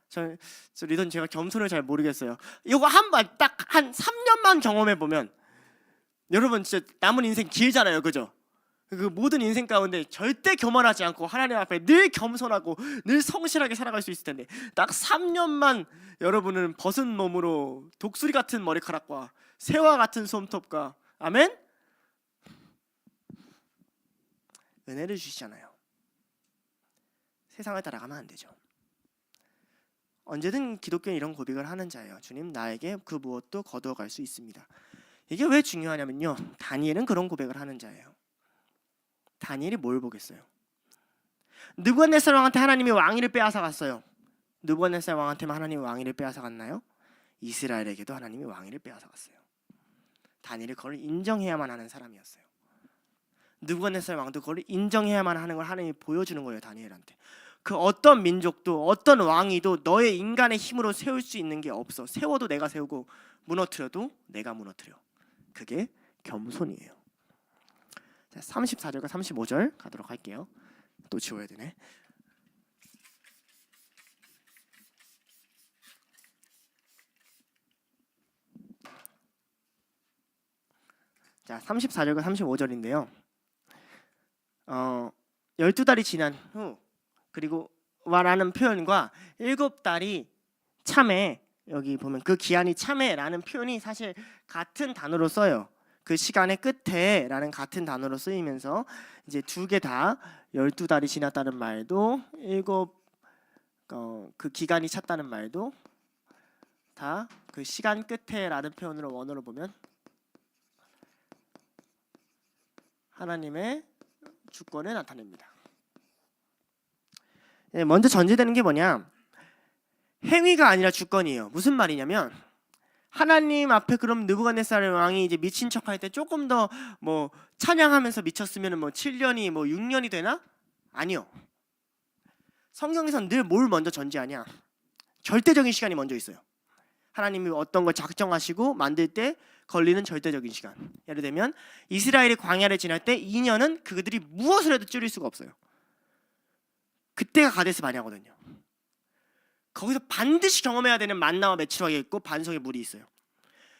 저 리더님 제가 겸손을 잘 모르겠어요. 이거 한번 딱 한 3년만 경험해 보면 여러분 진짜 남은 인생 길잖아요. 그죠? 그 모든 인생 가운데 절대 교만하지 않고 하나님 앞에 늘 겸손하고 늘 성실하게 살아갈 수 있을 텐데 딱 3년만 여러분은 벗은 몸으로 독수리 같은 머리카락과 새와 같은 손톱과 아멘? 은혜를 주시잖아요. 세상을 따라가면 안 되죠. 언제든 기독교는 이런 고백을 하는 자예요. 주님 나에게 그 무엇도 거두어갈 수 있습니다. 이게 왜 중요하냐면요. 다니엘은 그런 고백을 하는 자예요. 다니엘이 뭘 보겠어요? 느부갓네살 왕한테 하나님이 왕위를 빼앗아갔어요. 느부갓네살 왕한테만 하나님이 왕위를 빼앗아갔나요? 이스라엘에게도 하나님이 왕위를 빼앗아갔어요. 다니엘이 그걸 인정해야만 하는 사람이었어요. 느부갓네살 왕도 그걸 인정해야만 하는 걸 하나님이 보여주는 거예요. 다니엘한테. 그 어떤 민족도 어떤 왕위도 너의 인간의 힘으로 세울 수 있는 게 없어. 세워도 내가 세우고 무너뜨려도 내가 무너뜨려. 그게 겸손이에요. 자, 34절과 35절 가도록 할게요. 또 지워야 되네. 자, 34절과 35절인데요. 12달이 지난 후 그리고 와라는 표현과 7달이 참에 여기 보면 그 기한이 참에라는 표현이 사실 같은 단어로 써요. 그 시간의 끝에라는 같은 단어로 쓰이면서 이제 두 개 다 12달이 지났다는 말도 그 기간이 찼다는 말도 다 그 시간 끝에라는 표현으로 원어로 보면 하나님의 주권을 나타냅니다. 먼저 전제되는 게 뭐냐? 행위가 아니라 주권이에요. 무슨 말이냐면 하나님 앞에 그럼 느부갓네살 왕이 이제 미친 척할 때 조금 더 뭐 찬양하면서 미쳤으면 뭐 7년이 뭐 6년이 되나? 아니요. 성경에선 늘 뭘 먼저 전제하냐? 절대적인 시간이 먼저 있어요. 하나님이 어떤 걸 작정하시고 만들 때 걸리는 절대적인 시간. 예를 들면 이스라엘이 광야를 지날 때 2년은 그들이 무엇을 해도 줄일 수가 없어요. 그때가 가데스 바냐거든요. 거기서 반드시 경험해야 되는 만나와 메추라기 있고 반석의 물이 있어요.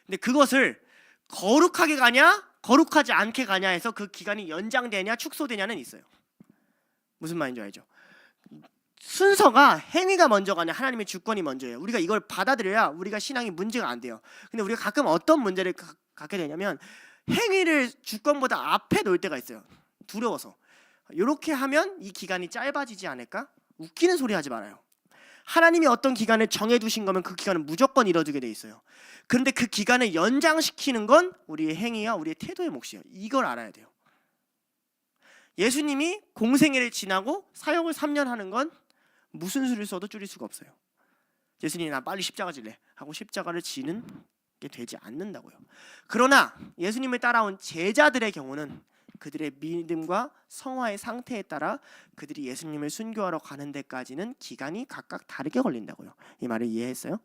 근데 그것을 거룩하게 가냐 거룩하지 않게 가냐 해서 그 기간이 연장되냐 축소되냐는 있어요. 무슨 말인지 알죠? 순서가 행위가 먼저 가냐 하나님의 주권이 먼저예요. 우리가 이걸 받아들여야 우리가 신앙이 문제가 안 돼요. 근데 우리가 가끔 어떤 문제를 갖게 되냐면 행위를 주권보다 앞에 놓을 때가 있어요. 두려워서. 이렇게 하면 이 기간이 짧아지지 않을까? 웃기는 소리 하지 말아요. 하나님이 어떤 기간을 정해두신 거면 그 기간은 무조건 이뤄두게 돼 있어요. 그런데 그 기간을 연장시키는 건 우리의 행위와 우리의 태도의 몫이에요. 이걸 알아야 돼요. 예수님이 공생애를 지나고 사역을 3년 하는 건 무슨 수를 써도 줄일 수가 없어요. 예수님이 나 빨리 십자가 질래 하고 십자가를 지는 게 되지 않는다고요. 그러나 예수님을 따라온 제자들의 경우는 그들의 믿음과 성화의 상태에 따라 그들이 예수님을 순교하러 가는 데까지는 기간이 각각 다르게 걸린다고요. 이 말을 이해했어요?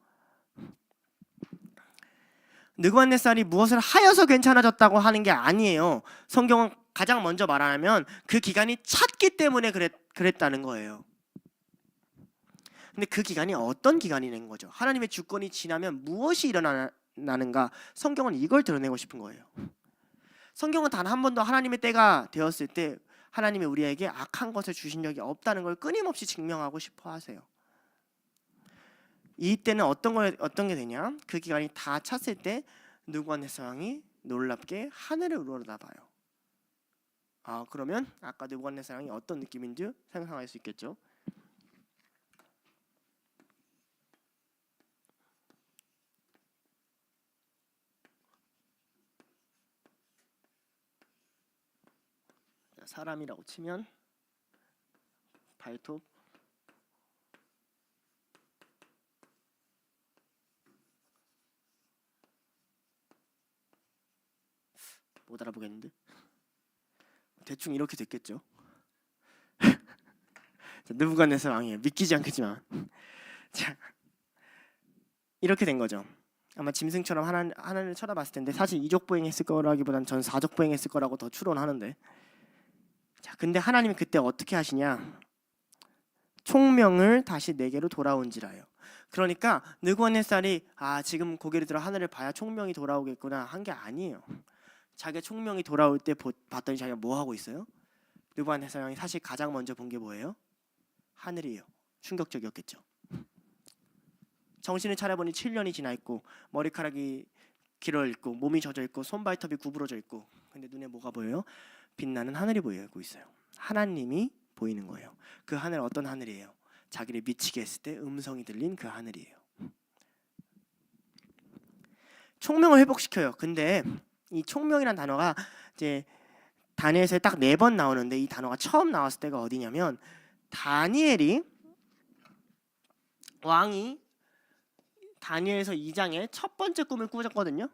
느부갓네살이 무엇을 하여서 괜찮아졌다고 하는 게 아니에요. 성경은 가장 먼저 말하면 그 기간이 찼기 때문에 그랬다는 거예요. 근데 그 기간이 어떤 기간이냐는 거죠. 하나님의 주권이 지나면 무엇이 일어나는가? 성경은 이걸 드러내고 싶은 거예요. 성경은 단 한 번도 하나님의 때가 되었을 때 하나님이 우리에게 악한 것을 주신 적이 없다는 걸 끊임없이 증명하고 싶어 하세요. 이때는 어떤 게 되냐? 그 기간이 다 찼을 때 느부갓네살 왕이 놀랍게 하늘을 우러러다봐요. 그러면 아까 느부갓네살 왕이 어떤 느낌인지 상상할 수 있겠죠? 사람이라고 치면 발톱 못 알아보겠는데 대충 이렇게 됐겠죠. 느부갓네살 왕이에요. 믿기지 않겠지만 자, 이렇게 된 거죠. 아마 짐승처럼 하나님을 쳐다봤을 텐데 사실 이족보행했을 거라기보단 전 사족보행했을 거라고 더 추론하는데 자, 근데 하나님이 그때 어떻게 하시냐? 총명을 다시 내게로 돌아온지라요. 그러니까 느부갓네살이 지금 고개를 들어 하늘을 봐야 총명이 돌아오겠구나 한 게 아니에요. 자기가 총명이 돌아올 때 봤더니 자기가 뭐 하고 있어요? 느부갓네살 왕이 사실 가장 먼저 본 게 뭐예요? 하늘이에요. 충격적이었겠죠. 정신을 차려보니 7년이 지나 있고 머리카락이 길어 있고 몸이 젖어 있고 손발톱이 구부러져 있고 근데 눈에 뭐가 보여요? 빛나는 하늘이 보이고 있어요. 하나님이 보이는 거예요. 그 하늘 어떤 하늘이에요? 자기를 미치게 했을 때 음성이 들린 그 하늘이에요. 총명을 회복시켜요. 근데 이 총명이란 단어가 이제 다니엘서에 딱 4번 나오는데 이 단어가 처음 나왔을 때가 어디냐면 다니엘이 왕이 다니엘서 2장에 첫 번째 꿈을 꾸었거든요.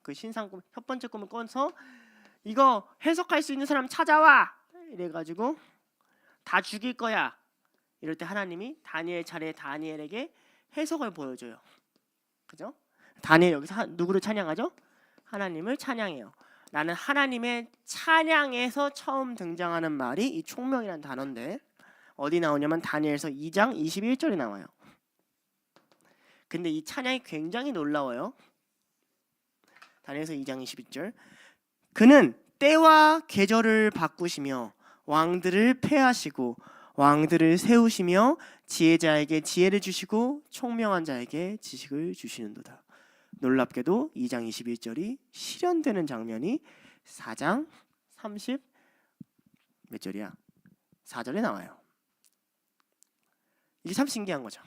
그 신상 꿈 첫 번째 꿈을 꿔서 이거 해석할 수 있는 사람 찾아와 이래가지고 다 죽일 거야. 이럴 때 하나님이 다니엘 차례에 다니엘에게 해석을 보여줘요. 그죠? 다니엘 여기서 누구를 찬양하죠? 하나님을 찬양해요. 나는 하나님의 찬양에서 처음 등장하는 말이 이 총명이라는 단어인데 어디 나오냐면 다니엘서 2장 21절에 나와요. 근데 이 찬양이 굉장히 놀라워요. 다니엘서 2장 21절 그는 때와 계절을 바꾸시며 왕들을 패하시고 왕들을 세우시며 지혜자에게 지혜를 주시고 총명한 자에게 지식을 주시는도다. 놀랍게도 2장 21절이 실현되는 장면이 4장 30 몇 절이야? 4절에 나와요. 이게 참 신기한 거죠.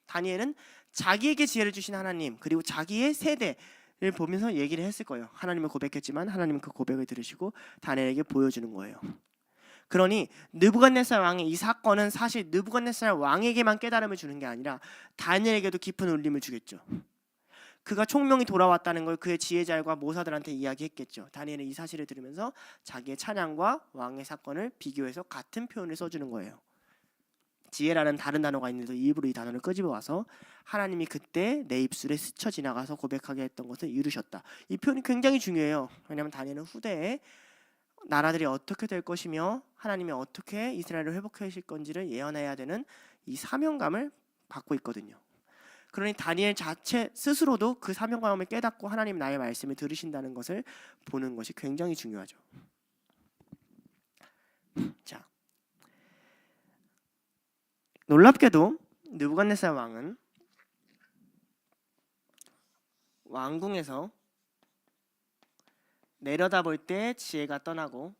다니엘은 자기에게 지혜를 주신 하나님 그리고 자기의 세대를 보면서 얘기를 했을 거예요. 하나님을 고백했지만 하나님은 그 고백을 들으시고 다니엘에게 보여주는 거예요. 그러니 느부갓네살 왕의 이 사건은 사실 느부갓네살 왕에게만 깨달음을 주는 게 아니라 다니엘에게도 깊은 울림을 주겠죠. 그가 총명이 돌아왔다는 걸 그의 지혜자들과 모사들한테 이야기했겠죠. 다니엘은 이 사실을 들으면서 자기의 찬양과 왕의 사건을 비교해서 같은 표현을 써주는 거예요. 지혜라는 다른 단어가 있는데도 일부러 이 단어를 끄집어 와서 하나님이 그때 내 입술에 스쳐 지나가서 고백하게 했던 것을 이루셨다. 이 표현이 굉장히 중요해요. 왜냐하면 다니엘은 후대에 나라들이 어떻게 될 것이며 하나님이 어떻게 이스라엘을 회복해 주실 건지를 예언해야 되는 이 사명감을 받고 있거든요. 그러니 다니엘 자체 스스로도 그 사명감을 깨닫고 하나님 나의 말씀을 들으신다는 것을 보는 것이 굉장히 중요하죠. 자, 놀랍게도 느부갓네살 왕은 왕궁에서 내려다볼 때 지혜가 떠나고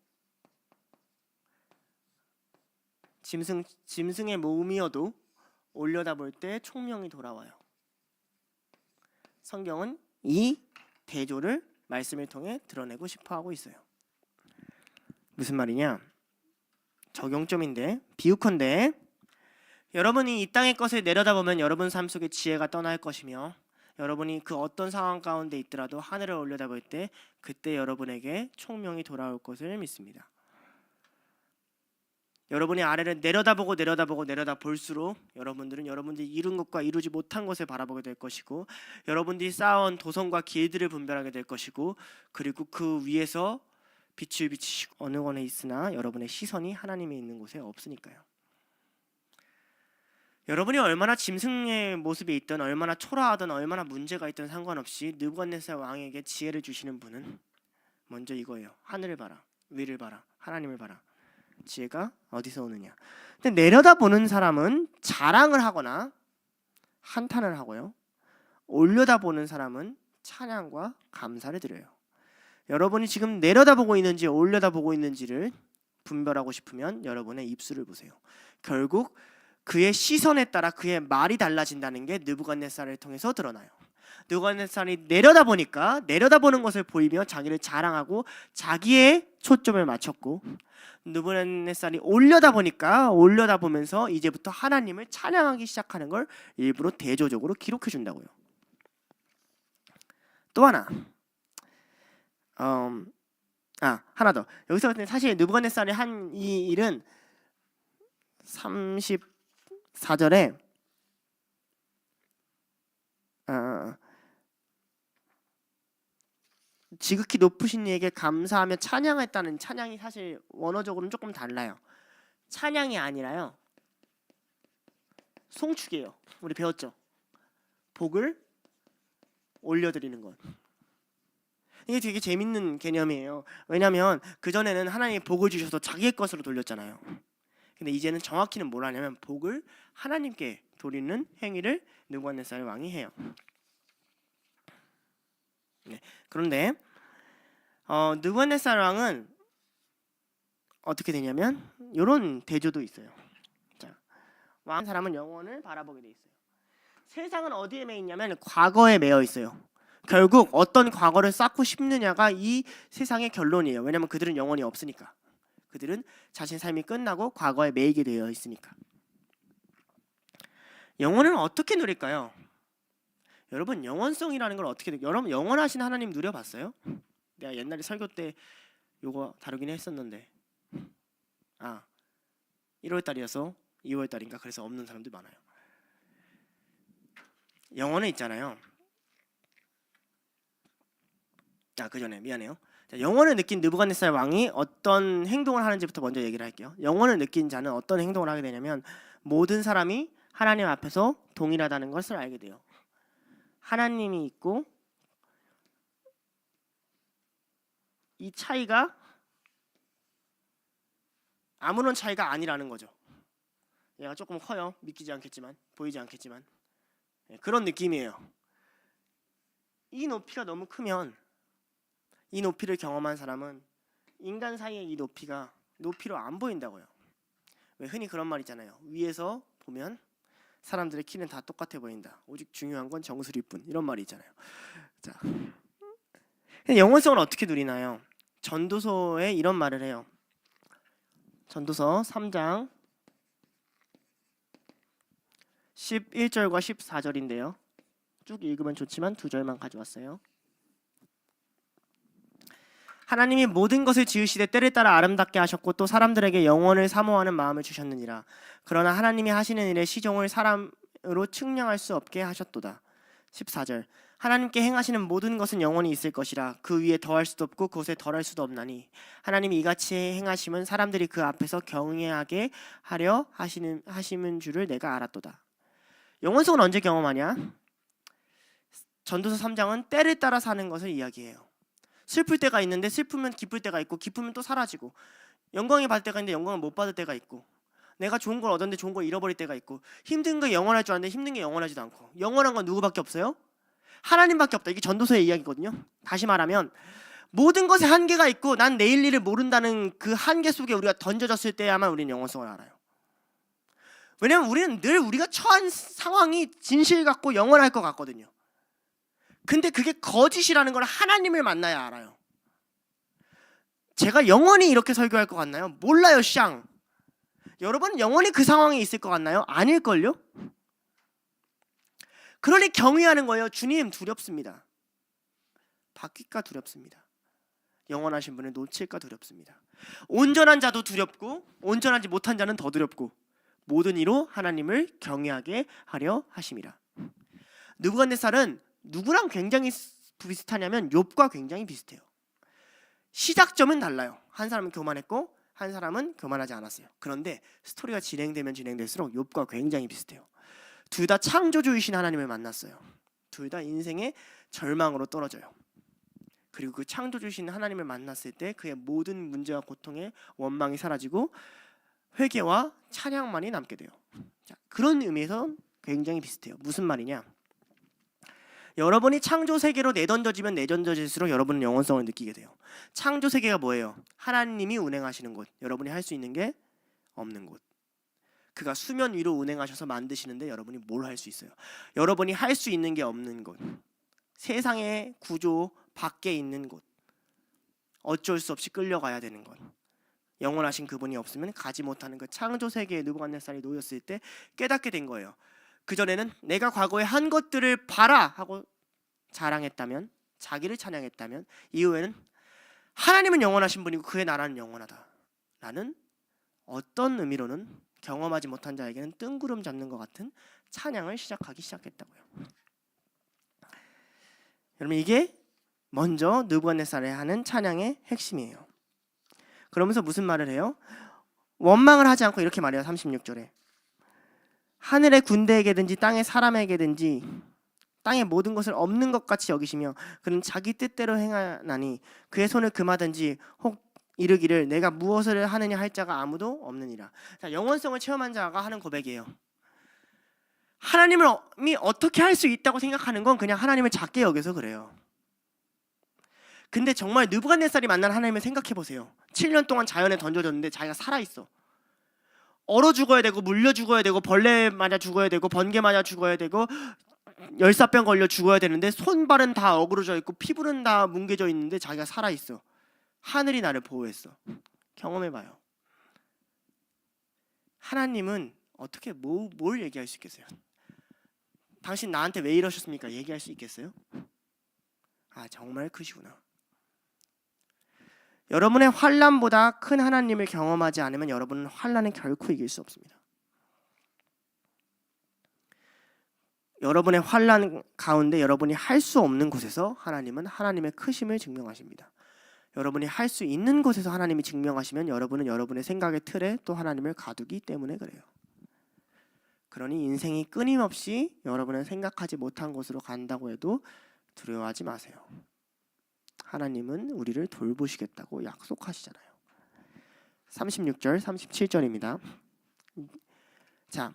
짐승의 몸이어도 올려다볼 때 총명이 돌아와요. 성경은 이 대조를 말씀을 통해 드러내고 싶어하고 있어요. 무슨 말이냐? 적용점인데 비유컨대 여러분이 이 땅의 것을 내려다보면 여러분 삶 속에 지혜가 떠날 것이며 여러분이 그 어떤 상황 가운데 있더라도 하늘을 올려다볼 때 그때 여러분에게 총명이 돌아올 것을 믿습니다. 여러분이 아래를 내려다볼수록 여러분들은 여러분들이 이룬 것과 이루지 못한 것을 바라보게 될 것이고 여러분들이 쌓아온 도성과 길들을 분별하게 될 것이고 그리고 그 위에서 빛을 비치시고 어느 곳에 있으나 여러분의 시선이 하나님이 있는 곳에 없으니까요. 여러분이 얼마나 짐승의 모습에 있든 얼마나 초라하든 얼마나 문제가 있든 상관없이 느부갓네살 왕에게 지혜를 주시는 분은 먼저 이거예요. 하늘을 봐라, 위를 봐라, 하나님을 봐라. 지혜가 어디서 오느냐. 근데 내려다보는 사람은 자랑을 하거나 한탄을 하고요. 올려다보는 사람은 찬양과 감사를 드려요. 여러분이 지금 내려다보고 있는지 올려다보고 있는지를 분별하고 싶으면 여러분의 입술을 보세요. 결국 그의 시선에 따라 그의 말이 달라진다는 게 느부갓네살을 통해서 드러나요. 느부갓네살이 내려다보니까 내려다보는 것을 보이며 자기를 자랑하고 자기의 초점을 맞췄고 느부갓네살이 올려다보면서 이제부터 하나님을 찬양하기 시작하는 걸 일부러 대조적으로 기록해 준다고요. 또 하나 하나 더. 여기서 사실 느부갓네살이 한 이 일은 34절에 지극히 높으신 이에게 감사하며 찬양했다는 찬양이 사실 원어적으로는 조금 달라요. 찬양이 아니라요. 송축이에요. 우리 배웠죠? 복을 올려드리는 것. 이게 되게 재밌는 개념이에요. 왜냐하면 그전에는 하나님이 복을 주셔서 자기의 것으로 돌렸잖아요. 근데 이제는 정확히는 뭘 하냐면 복을 하나님께 돌리는 행위를 느부갓네살 왕이 해요. 네. 그런데 느부갓네살 왕은 어떻게 되냐면 이런 대조도 있어요. 자, 왕 사람은 영원을 바라보게 돼 있어요. 세상은 어디에 매여 있냐면 과거에 매여 있어요. 결국 어떤 과거를 쌓고 싶느냐가 이 세상의 결론이에요. 왜냐하면 그들은 영원이 없으니까. 그들은 자신 삶이 끝나고 과거에 매이게 되어 있으니까. 영혼은 어떻게 누릴까요? 여러분 영원성이라는 걸 어떻게 여러분 영원하신 하나님 누려봤어요? 내가 옛날에 설교 때 요거 다루긴 했었는데 1월달이어서 2월달인가 그래서 없는 사람들 많아요. 영혼은 있잖아요. 그 전에 미안해요. 영혼을 느낀 느부갓네살 왕이 어떤 행동을 하는지부터 먼저 얘기를 할게요. 영혼을 느낀 자는 어떤 행동을 하게 되냐면 모든 사람이 하나님 앞에서 동일하다는 것을 알게 돼요. 하나님이 있고 이 차이가 아무런 차이가 아니라는 거죠. 얘가 조금 커요. 믿기지 않겠지만 보이지 않겠지만 그런 느낌이에요. 이 높이가 너무 크면 이 높이를 경험한 사람은 인간 사이의 이 높이로 안 보인다고요. 왜 흔히 그런 말 있잖아요. 위에서 보면 사람들의 키는 다 똑같아 보인다. 오직 중요한 건 정수리일 뿐. 이런 말이 있잖아요. 자, 영혼성을 어떻게 누리나요? 전도서에 이런 말을 해요. 전도서 3장 11절과 14절인데요. 쭉 읽으면 좋지만 2절만 가져왔어요. 하나님이 모든 것을 지으시되 때를 따라 아름답게 하셨고 또 사람들에게 영원을 사모하는 마음을 주셨느니라. 그러나 하나님이 하시는 일에 시종을 사람으로 측량할 수 없게 하셨도다. 14절 하나님께 행하시는 모든 것은 영원히 있을 것이라. 그 위에 더할 수도 없고 그곳에 덜할 수도 없나니 하나님이 이같이 행하심은 사람들이 그 앞에서 경외하게 하려 하심은 줄을 내가 알았도다. 영원성은 언제 경험하냐? 전도서 3장은 때를 따라 사는 것을 이야기해요. 슬플 때가 있는데 슬프면 기쁠 때가 있고 기쁘면 또 사라지고, 영광이 받을 때가 있는데 영광을 못 받을 때가 있고, 내가 좋은 걸 얻었는데 좋은 걸 잃어버릴 때가 있고, 힘든 게 영원할 줄 알았는데 힘든 게 영원하지도 않고. 영원한 건 누구밖에 없어요? 하나님밖에 없다. 이게 전도서의 이야기거든요. 다시 말하면 모든 것에 한계가 있고 난 내일 일을 모른다는 그 한계 속에 우리가 던져졌을 때야만 우리는 영원성을 알아요. 왜냐하면 우리는 늘 우리가 처한 상황이 진실 같고 영원할 것 같거든요. 근데 그게 거짓이라는 걸 하나님을 만나야 알아요. 제가 영원히 이렇게 설교할 것 같나요? 몰라요. 샹. 여러분 영원히 그 상황에 있을 것 같나요? 아닐걸요? 그러니 경외하는 거예요. 주님 두렵습니다. 바뀔까 두렵습니다. 영원하신 분을 놓칠까 두렵습니다. 온전한 자도 두렵고 온전하지 못한 자는 더 두렵고 모든 이로 하나님을 경외하게 하려 하심이라. 느부갓네살은 누구랑 굉장히 비슷하냐면 욥과 굉장히 비슷해요. 시작점은 달라요. 한 사람은 교만했고 한 사람은 교만하지 않았어요. 그런데 스토리가 진행되면 진행될수록 욥과 굉장히 비슷해요. 둘 다 창조주이신 하나님을 만났어요. 둘 다 인생의 절망으로 떨어져요. 그리고 그 창조주이신 하나님을 만났을 때 그의 모든 문제와 고통의 원망이 사라지고 회개와 찬양만이 남게 돼요. 자, 그런 의미에서 굉장히 비슷해요. 무슨 말이냐? 여러분이 창조 세계로 내던져지면 내던져질수록 여러분은 영원성을 느끼게 돼요. 창조 세계가 뭐예요? 하나님이 운행하시는 곳, 여러분이 할 수 있는 게 없는 곳. 그가 수면 위로 운행하셔서 만드시는데 여러분이 뭘 할 수 있어요? 여러분이 할 수 있는 게 없는 곳, 세상의 구조 밖에 있는 곳, 어쩔 수 없이 끌려가야 되는 것, 영원하신 그분이 없으면 가지 못하는 그 창조 세계에 느부갓네살이 놓였을 때 깨닫게 된 거예요. 그전에는 내가 과거에 한 것들을 봐라 하고 자랑했다면, 자기를 찬양했다면, 이후에는 하나님은 영원하신 분이고 그의 나라는 영원하다 라는 어떤 의미로는 경험하지 못한 자에게는 뜬구름 잡는 것 같은 찬양을 시작하기 시작했다고요. 여러분 이게 먼저 느부갓네살이 하는 찬양의 핵심이에요. 그러면서 무슨 말을 해요? 원망을 하지 않고 이렇게 말해요. 36절에 하늘의 군대에게든지 땅의 사람에게든지 땅의 모든 것을 없는 것 같이 여기시며 그는 자기 뜻대로 행하나니 그의 손을 금하든지 혹 이르기를 내가 무엇을 하느냐 할 자가 아무도 없느니라. 자, 영원성을 체험한 자가 하는 고백이에요. 하나님이 어떻게 할 수 있다고 생각하는 건 그냥 하나님을 작게 여겨서 그래요. 근데 정말 느부갓네살이 만난 하나님을 생각해 보세요. 7년 동안 자연에 던져졌는데 자기가 살아있어. 얼어 죽어야 되고 물려 죽어야 되고 벌레 맞아 죽어야 되고 번개 맞아 죽어야 되고 열사병 걸려 죽어야 되는데 손발은 다 어그러져 있고 피부는 다 뭉개져 있는데 자기가 살아있어. 하늘이 나를 보호했어. 경험해봐요. 하나님은 어떻게 뭘 얘기할 수 있겠어요? 당신 나한테 왜 이러셨습니까? 얘기할 수 있겠어요? 아 정말 크시구나. 여러분의 환난보다 큰 하나님을 경험하지 않으면 여러분은 환난은 결코 이길 수 없습니다. 여러분의 환난 가운데 여러분이 할 수 없는 곳에서 하나님은 하나님의 크심을 증명하십니다. 여러분이 할 수 있는 곳에서 하나님이 증명하시면 여러분은 여러분의 생각의 틀에 또 하나님을 가두기 때문에 그래요. 그러니 인생이 끊임없이 여러분은 생각하지 못한 곳으로 간다고 해도 두려워하지 마세요. 하나님은 우리를 돌보시겠다고 약속하시잖아요. 36절, 37절입니다. 자,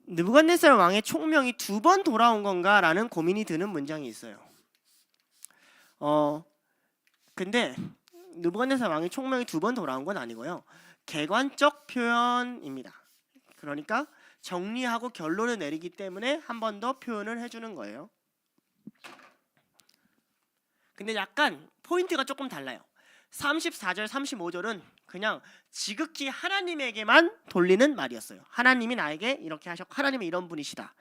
느부갓네살 왕의 총명이 2번 돌아온 건가라는 고민이 드는 문장이 있어요. 근데 느부갓네살 왕의 총명이 2번 돌아온 건 아니고요. 객관적 표현입니다. 그러니까 정리하고 결론을 내리기 때문에 한 번 더 표현을 해주는 거예요. 근데 약간 포인트가 조금 달라요. 34절 35절은 그냥 지극히 하나님에게만 돌리는 말이었어요. 하나님이 나에게 이렇게 하셨고 하나님이 이런 분이시다.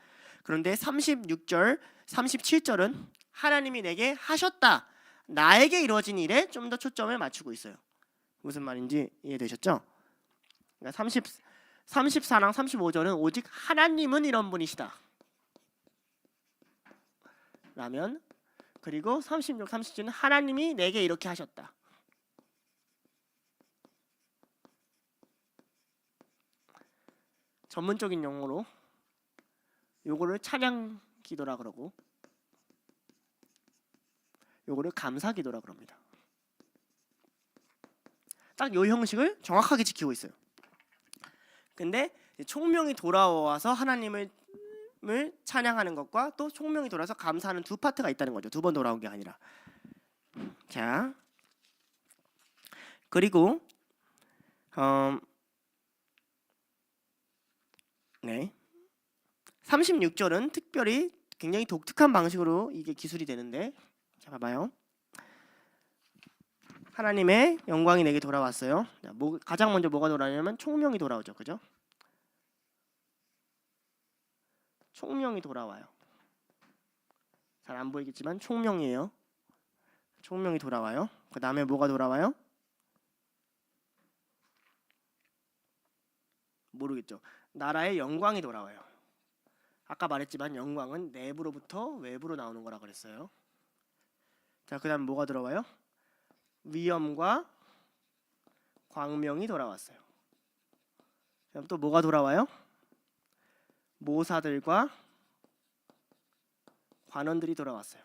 그런데 36절 37절은 하나님이 내게 하셨다, 나에게 이루어진 일에 좀 더 초점을 맞추고 있어요. 무슨 말인지 이해되셨죠? 그러니까 34랑 35절은 오직 하나님은 이런 분이시다 라면, 그리고 36, 37은 하나님이 내게 이렇게 하셨다. 전문적인 용어로 요거를 찬양 기도라 그러고 요거를 감사 기도라 그럽니다. 딱 요 형식을 정확하게 지키고 있어요. 근데 총명이 돌아와서 하나님을 찬양하는 것과 또 총명이 돌아서 감사하는 두 파트가 있다는 거죠. 두 번 돌아온 게 아니라. 자, 그리고 네, 36절은 특별히 굉장히 독특한 방식으로 이게 기술이 되는데, 자 봐봐요. 하나님의 영광이 내게 돌아왔어요. 가장 먼저 뭐가 돌아오냐면 총명이 돌아오죠, 그죠? 총명이 돌아와요. 잘 안 보이겠지만 총명이에요. 총명이 돌아와요. 그 다음에 뭐가 돌아와요? 모르겠죠. 나라의 영광이 돌아와요. 아까 말했지만 영광은 내부로부터 외부로 나오는 거라 그랬어요. 자, 그 다음 뭐가 들어와요? 위엄과 광명이 돌아왔어요. 그럼 또 뭐가 돌아와요? 모사들과 관원들이 돌아왔어요.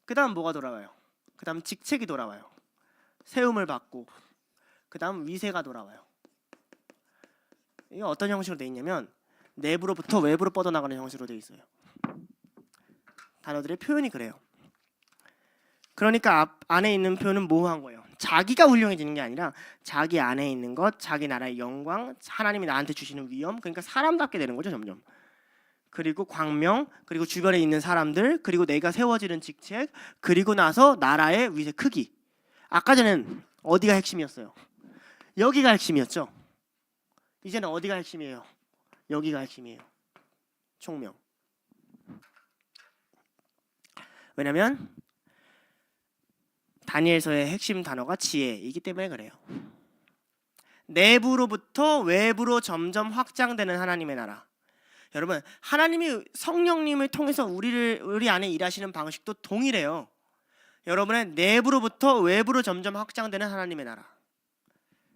그 다음 뭐가 돌아와요? 그 다음 직책이 돌아와요. 세움을 받고, 그 다음 위세가 돌아와요. 이게 어떤 형식으로 되어 있냐면 내부로부터 외부로 뻗어나가는 형식으로 되어 있어요. 단어들의 표현이 그래요. 그러니까 안에 있는 표현은 모호한 거예요. 자기가 훌륭해지는 게 아니라 자기 안에 있는 것, 자기 나라의 영광, 하나님이 나한테 주시는 위엄, 그러니까 사람답게 되는 거죠, 점점. 그리고 광명, 그리고 주변에 있는 사람들, 그리고 내가 세워지는 직책, 그리고 나서 나라의 위세 크기. 아까 전엔 어디가 핵심이었어요? 여기가 핵심이었죠. 이제는 어디가 핵심이에요? 여기가 핵심이에요. 총명. 왜냐면 다니엘서의 핵심 단어가 지혜이기 때문에 그래요. 내부로부터 외부로 점점 확장되는 하나님의 나라. 여러분, 하나님이 성령님을 통해서 우리 안에 일하시는 방식도 동일해요. 여러분의 내부로부터 외부로 점점 확장되는 하나님의 나라.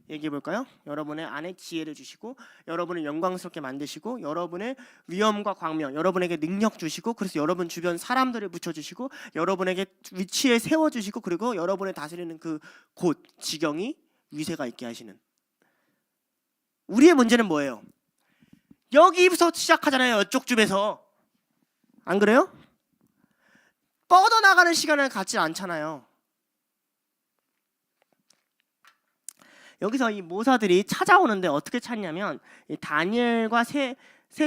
얘기해 볼까요? 여러분의 안에 지혜를 주시고, 여러분을 영광스럽게 만드시고, 여러분의 위엄과 광명, 여러분에게 능력 주시고, 그래서 여러분 주변 사람들을 붙여주시고, 여러분에게 위치에 세워주시고, 그리고 여러분을 다스리는 그 곳, 지경이 위세가 있게 하시는. 우리의 문제는 뭐예요? 여기부터 시작하잖아요. 이쪽 집에서. 안 그래요? 뻗어나가는 시간을 갖지 않잖아요. 여기서 이 모사들이 찾아오는데 어떻게 찾냐면, 이 다니엘과 세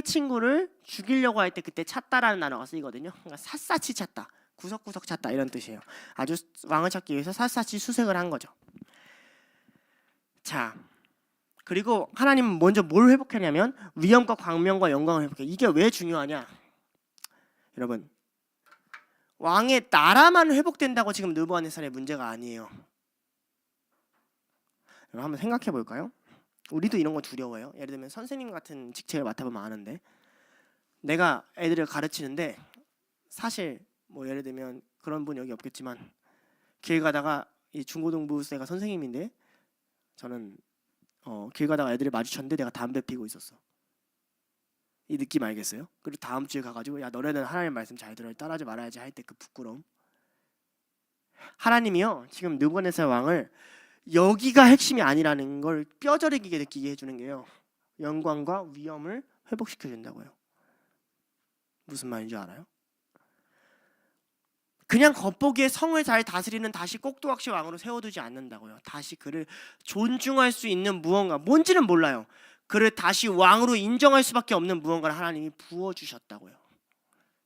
친구를 죽이려고 할 때 그때 찾다라는 단어가 쓰이거든요. 그러니까 샅샅이 찾다, 구석구석 찾다 이런 뜻이에요. 아주 왕을 찾기 위해서 샅샅이 수색을 한 거죠. 자, 그리고 하나님은 먼저 뭘 회복하냐면 위엄과 광명과 영광을 회복해. 이게 왜 중요하냐? 여러분, 왕의 나라만 회복된다고 지금 느부갓네살의 문제가 아니에요. 한번 생각해 볼까요? 우리도 이런 거 두려워요. 예를 들면 선생님 같은 직책을 맡아보면 아는데, 내가 애들을 가르치는데 사실 뭐 예를 들면 그런 분 여기 없겠지만 길 가다가 이 중고등부세가 선생님인데 저는 길 가다가 애들을 마주쳤는데 내가 담배 피고 있었어. 이 느낌 알겠어요? 그리고 다음 주에 가가지고 야 너네는 하나님 말씀 잘 들어야 따라하지 말아야지 할 때 그 부끄러움. 하나님이요 지금 느부갓네살 왕을 여기가 핵심이 아니라는 걸 뼈저리게 느끼게 해주는 게요, 영광과 위엄을 회복시켜 준다고요. 무슨 말인지 알아요? 그냥 겉보기에 성을 잘 다스리는 다시 꼭두각시 왕으로 세워두지 않는다고요. 다시 그를 존중할 수 있는 무언가, 뭔지는 몰라요. 그를 다시 왕으로 인정할 수밖에 없는 무언가를 하나님이 부어주셨다고요.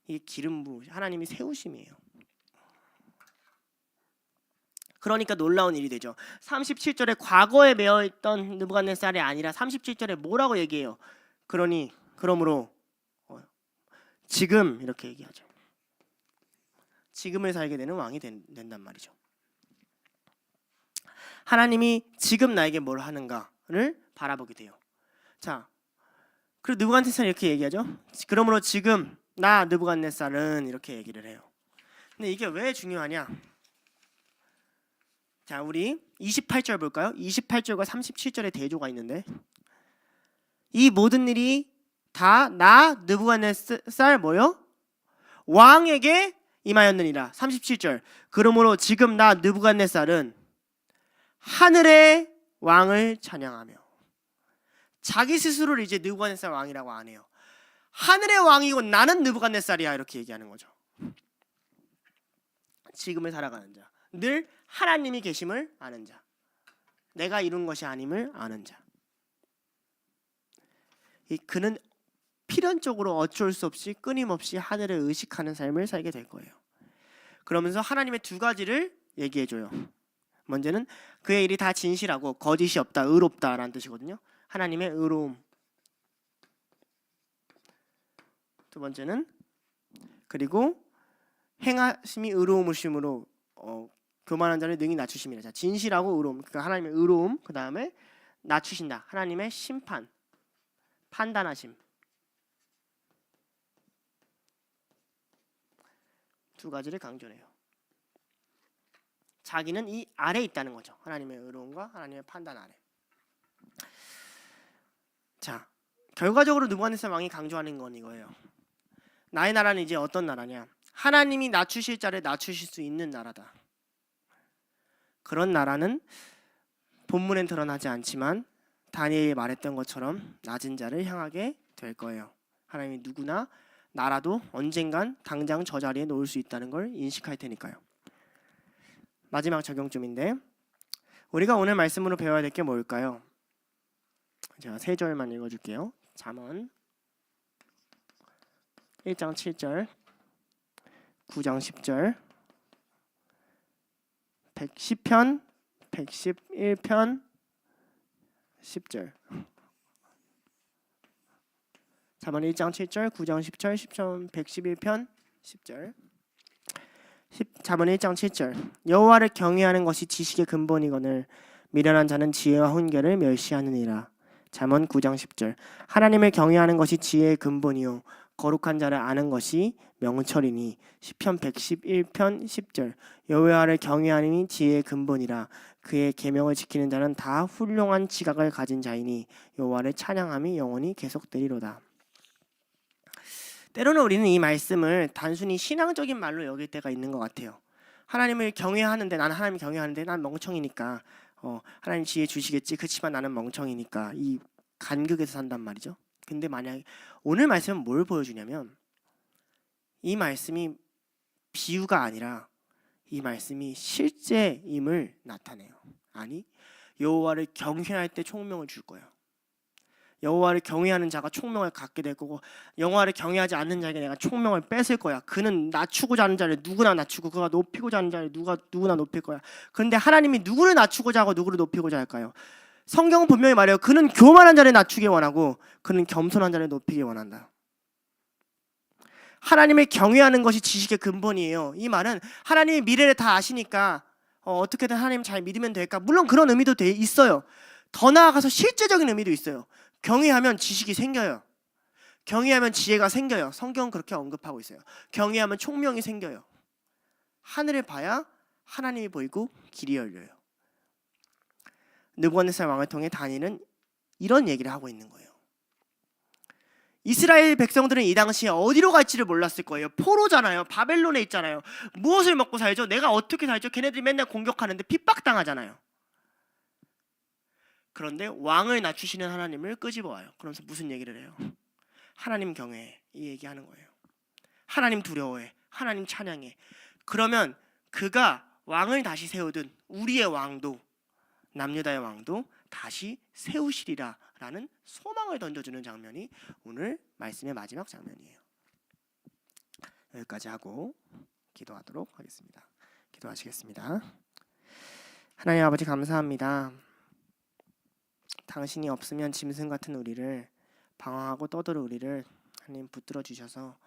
이게 기름 부으심, 하나님이 세우심이에요. 그러니까 놀라운 일이 되죠. 37절에 과거에 매어있던 느부갓네살이 아니라 37절에 뭐라고 얘기해요? 그러므로 지금 이렇게 얘기하죠. 지금을 살게 되는 왕이 된단 말이죠. 하나님이 지금 나에게 뭘 하는가를 바라보게 돼요. 자, 그리고 느부갓네살이 이렇게 얘기하죠. 그러므로 지금 나 느부갓네살은 이렇게 얘기를 해요. 근데 이게 왜 중요하냐? 자, 우리 28절 볼까요? 28절과 37절에 대조가 있는데 이 모든 일이 다 나 느부갓네살 뭐요? 왕에게 임하였느니라. 37절. 그러므로 지금 나 느부갓네살은 하늘의 왕을 찬양하며 자기 스스로를 이제 느부갓네살 왕이라고 안 해요. 하늘의 왕이고 나는 느부갓네살이야 이렇게 얘기하는 거죠. 지금을 살아가는 자, 늘 하나님이 계심을 아는 자, 내가 이룬 것이 아님을 아는 자. 그는 필연적으로 어쩔 수 없이 끊임없이 하늘을 의식하는 삶을 살게 될 거예요. 그러면서 하나님의 두 가지를 얘기해줘요. 먼저는 그의 일이 다 진실하고 거짓이 없다, 의롭다라는 뜻이거든요. 하나님의 의로움. 두 번째는 그리고 행하심이 의로우심으로 교만한 자를 능히 낮추심이라. 자, 진실하고 의로움. 그러니까 하나님의 의로움. 그 다음에 낮추신다. 하나님의 심판, 판단하심. 두 가지를 강조해요. 자기는 이 아래에 있다는 거죠. 하나님의 의로움과 하나님의 판단 아래. 자, 결과적으로 느부갓네살 왕이 강조하는 건 이거예요. 나의 나라는 이제 어떤 나라냐? 하나님이 낮추실 자를 낮추실 수 있는 나라다. 그런 나라는 본문엔 드러나지 않지만 다니엘이 말했던 것처럼 낮은 자를 향하게 될 거예요. 하나님이 누구나 나라도 언젠간 당장 저 자리에 놓을 수 있다는 걸 인식할 테니까요. 마지막 적용점인데 우리가 오늘 말씀으로 배워야 될 게 뭘까요? 제가 세 절만 읽어줄게요. 잠언 1장 7절, 9장 10절, 110편, 111편 10절. 잠언 1장 7절, 9장 10절, 10편 111편 10절. 잠언 1장 7절. 여호와를 경외하는 것이 지식의 근본이거늘 미련한 자는 지혜와 훈계를 멸시하느니라. 잠언 9장 10절. 하나님을 경외하는 것이 지혜의 근본이요 거룩한 자를 아는 것이 명철이니. 시편 111편 10절. 여호와를 경외하는 지혜의 근본이라. 그의 계명을 지키는 자는 다 훌륭한 지각을 가진 자이니 여호와를 찬양함이 영원히 계속되리로다. 때로는 우리는 이 말씀을 단순히 신앙적인 말로 여길 때가 있는 것 같아요. 하나님을 경외하는데 나는 하나님 경외하는데 난 멍청이니까 하나님 지혜 주시겠지. 그렇지만 나는 멍청이니까 이 간극에서 산단 말이죠. 근데 만약 오늘 말씀은 뭘 보여주냐면 이 말씀이 비유가 아니라 이 말씀이 실제임을 나타내요. 아니 여호와를 경외할 때 총명을 줄 거예요. 여호와를 경외하는 자가 총명을 갖게 될 거고 여호와를 경외하지 않는 자에게 내가 총명을 뺏을 거야. 그는 낮추고자 하는 자를 누구나 낮추고 그가 높이고자 하는 자를 누구나 높일 거야. 그런데 하나님이 누구를 낮추고자 하고 누구를 높이고자 할까요? 성경은 분명히 말해요. 그는 교만한 자를 낮추기 원하고 그는 겸손한 자를 높이기 원한다. 하나님을 경외하는 것이 지식의 근본이에요. 이 말은 하나님이 미래를 다 아시니까 어떻게든 하나님 잘 믿으면 될까? 물론 그런 의미도 있어요. 더 나아가서 실제적인 의미도 있어요. 경외하면 지식이 생겨요. 경외하면 지혜가 생겨요. 성경은 그렇게 언급하고 있어요. 경외하면 총명이 생겨요. 하늘을 봐야 하나님이 보이고 길이 열려요. 느부갓네살 왕을 통해 다니엘은 이런 얘기를 하고 있는 거예요. 이스라엘 백성들은 이 당시에 어디로 갈지를 몰랐을 거예요. 포로잖아요. 바벨론에 있잖아요. 무엇을 먹고 살죠? 내가 어떻게 살죠? 걔네들이 맨날 공격하는데 핍박당하잖아요. 그런데 왕을 낮추시는 하나님을 끄집어와요. 그러면서 무슨 얘기를 해요? 하나님 경외해. 이 얘기하는 거예요. 하나님 두려워해. 하나님 찬양해. 그러면 그가 왕을 다시 세우든 우리의 왕도 남유다의 왕도 다시 세우시리라 라는 소망을 던져주는 장면이 오늘 말씀의 마지막 장면이에요. 여기까지 하고 기도하도록 하겠습니다. 기도하시겠습니다. 하나님 아버지 감사합니다. 당신이 없으면 짐승 같은 우리를, 방황하고 떠들 우리를 하나님 붙들어 주셔서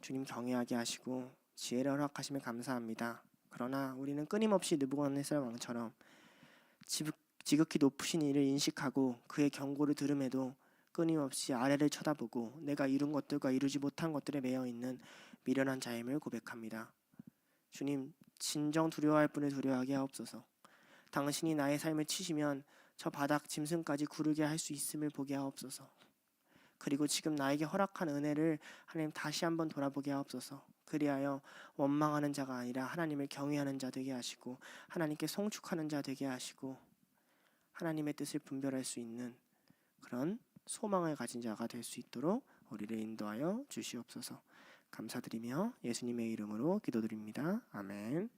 주님 경외하게 하시고 지혜를 허락하시면 감사합니다. 그러나 우리는 끊임없이 느부갓네살 왕처럼 지극히 높으신 이를 인식하고 그의 경고를 들음에도 끊임없이 아래를 쳐다보고 내가 이룬 것들과 이루지 못한 것들에 매여 있는 미련한 자임을 고백합니다. 주님, 진정 두려워할 분을 두려워하게 하옵소서. 당신이 나의 삶을 치시면 저 바닥 짐승까지 구르게 할 수 있음을 보게 하옵소서. 그리고 지금 나에게 허락한 은혜를 하나님 다시 한번 돌아보게 하옵소서. 그리하여 원망하는 자가 아니라 하나님을 경외하는 자 되게 하시고 하나님께 송축하는 자 되게 하시고 하나님의 뜻을 분별할 수 있는 그런 소망을 가진 자가 될 수 있도록 우리를 인도하여 주시옵소서. 감사드리며 예수님의 이름으로 기도드립니다. 아멘.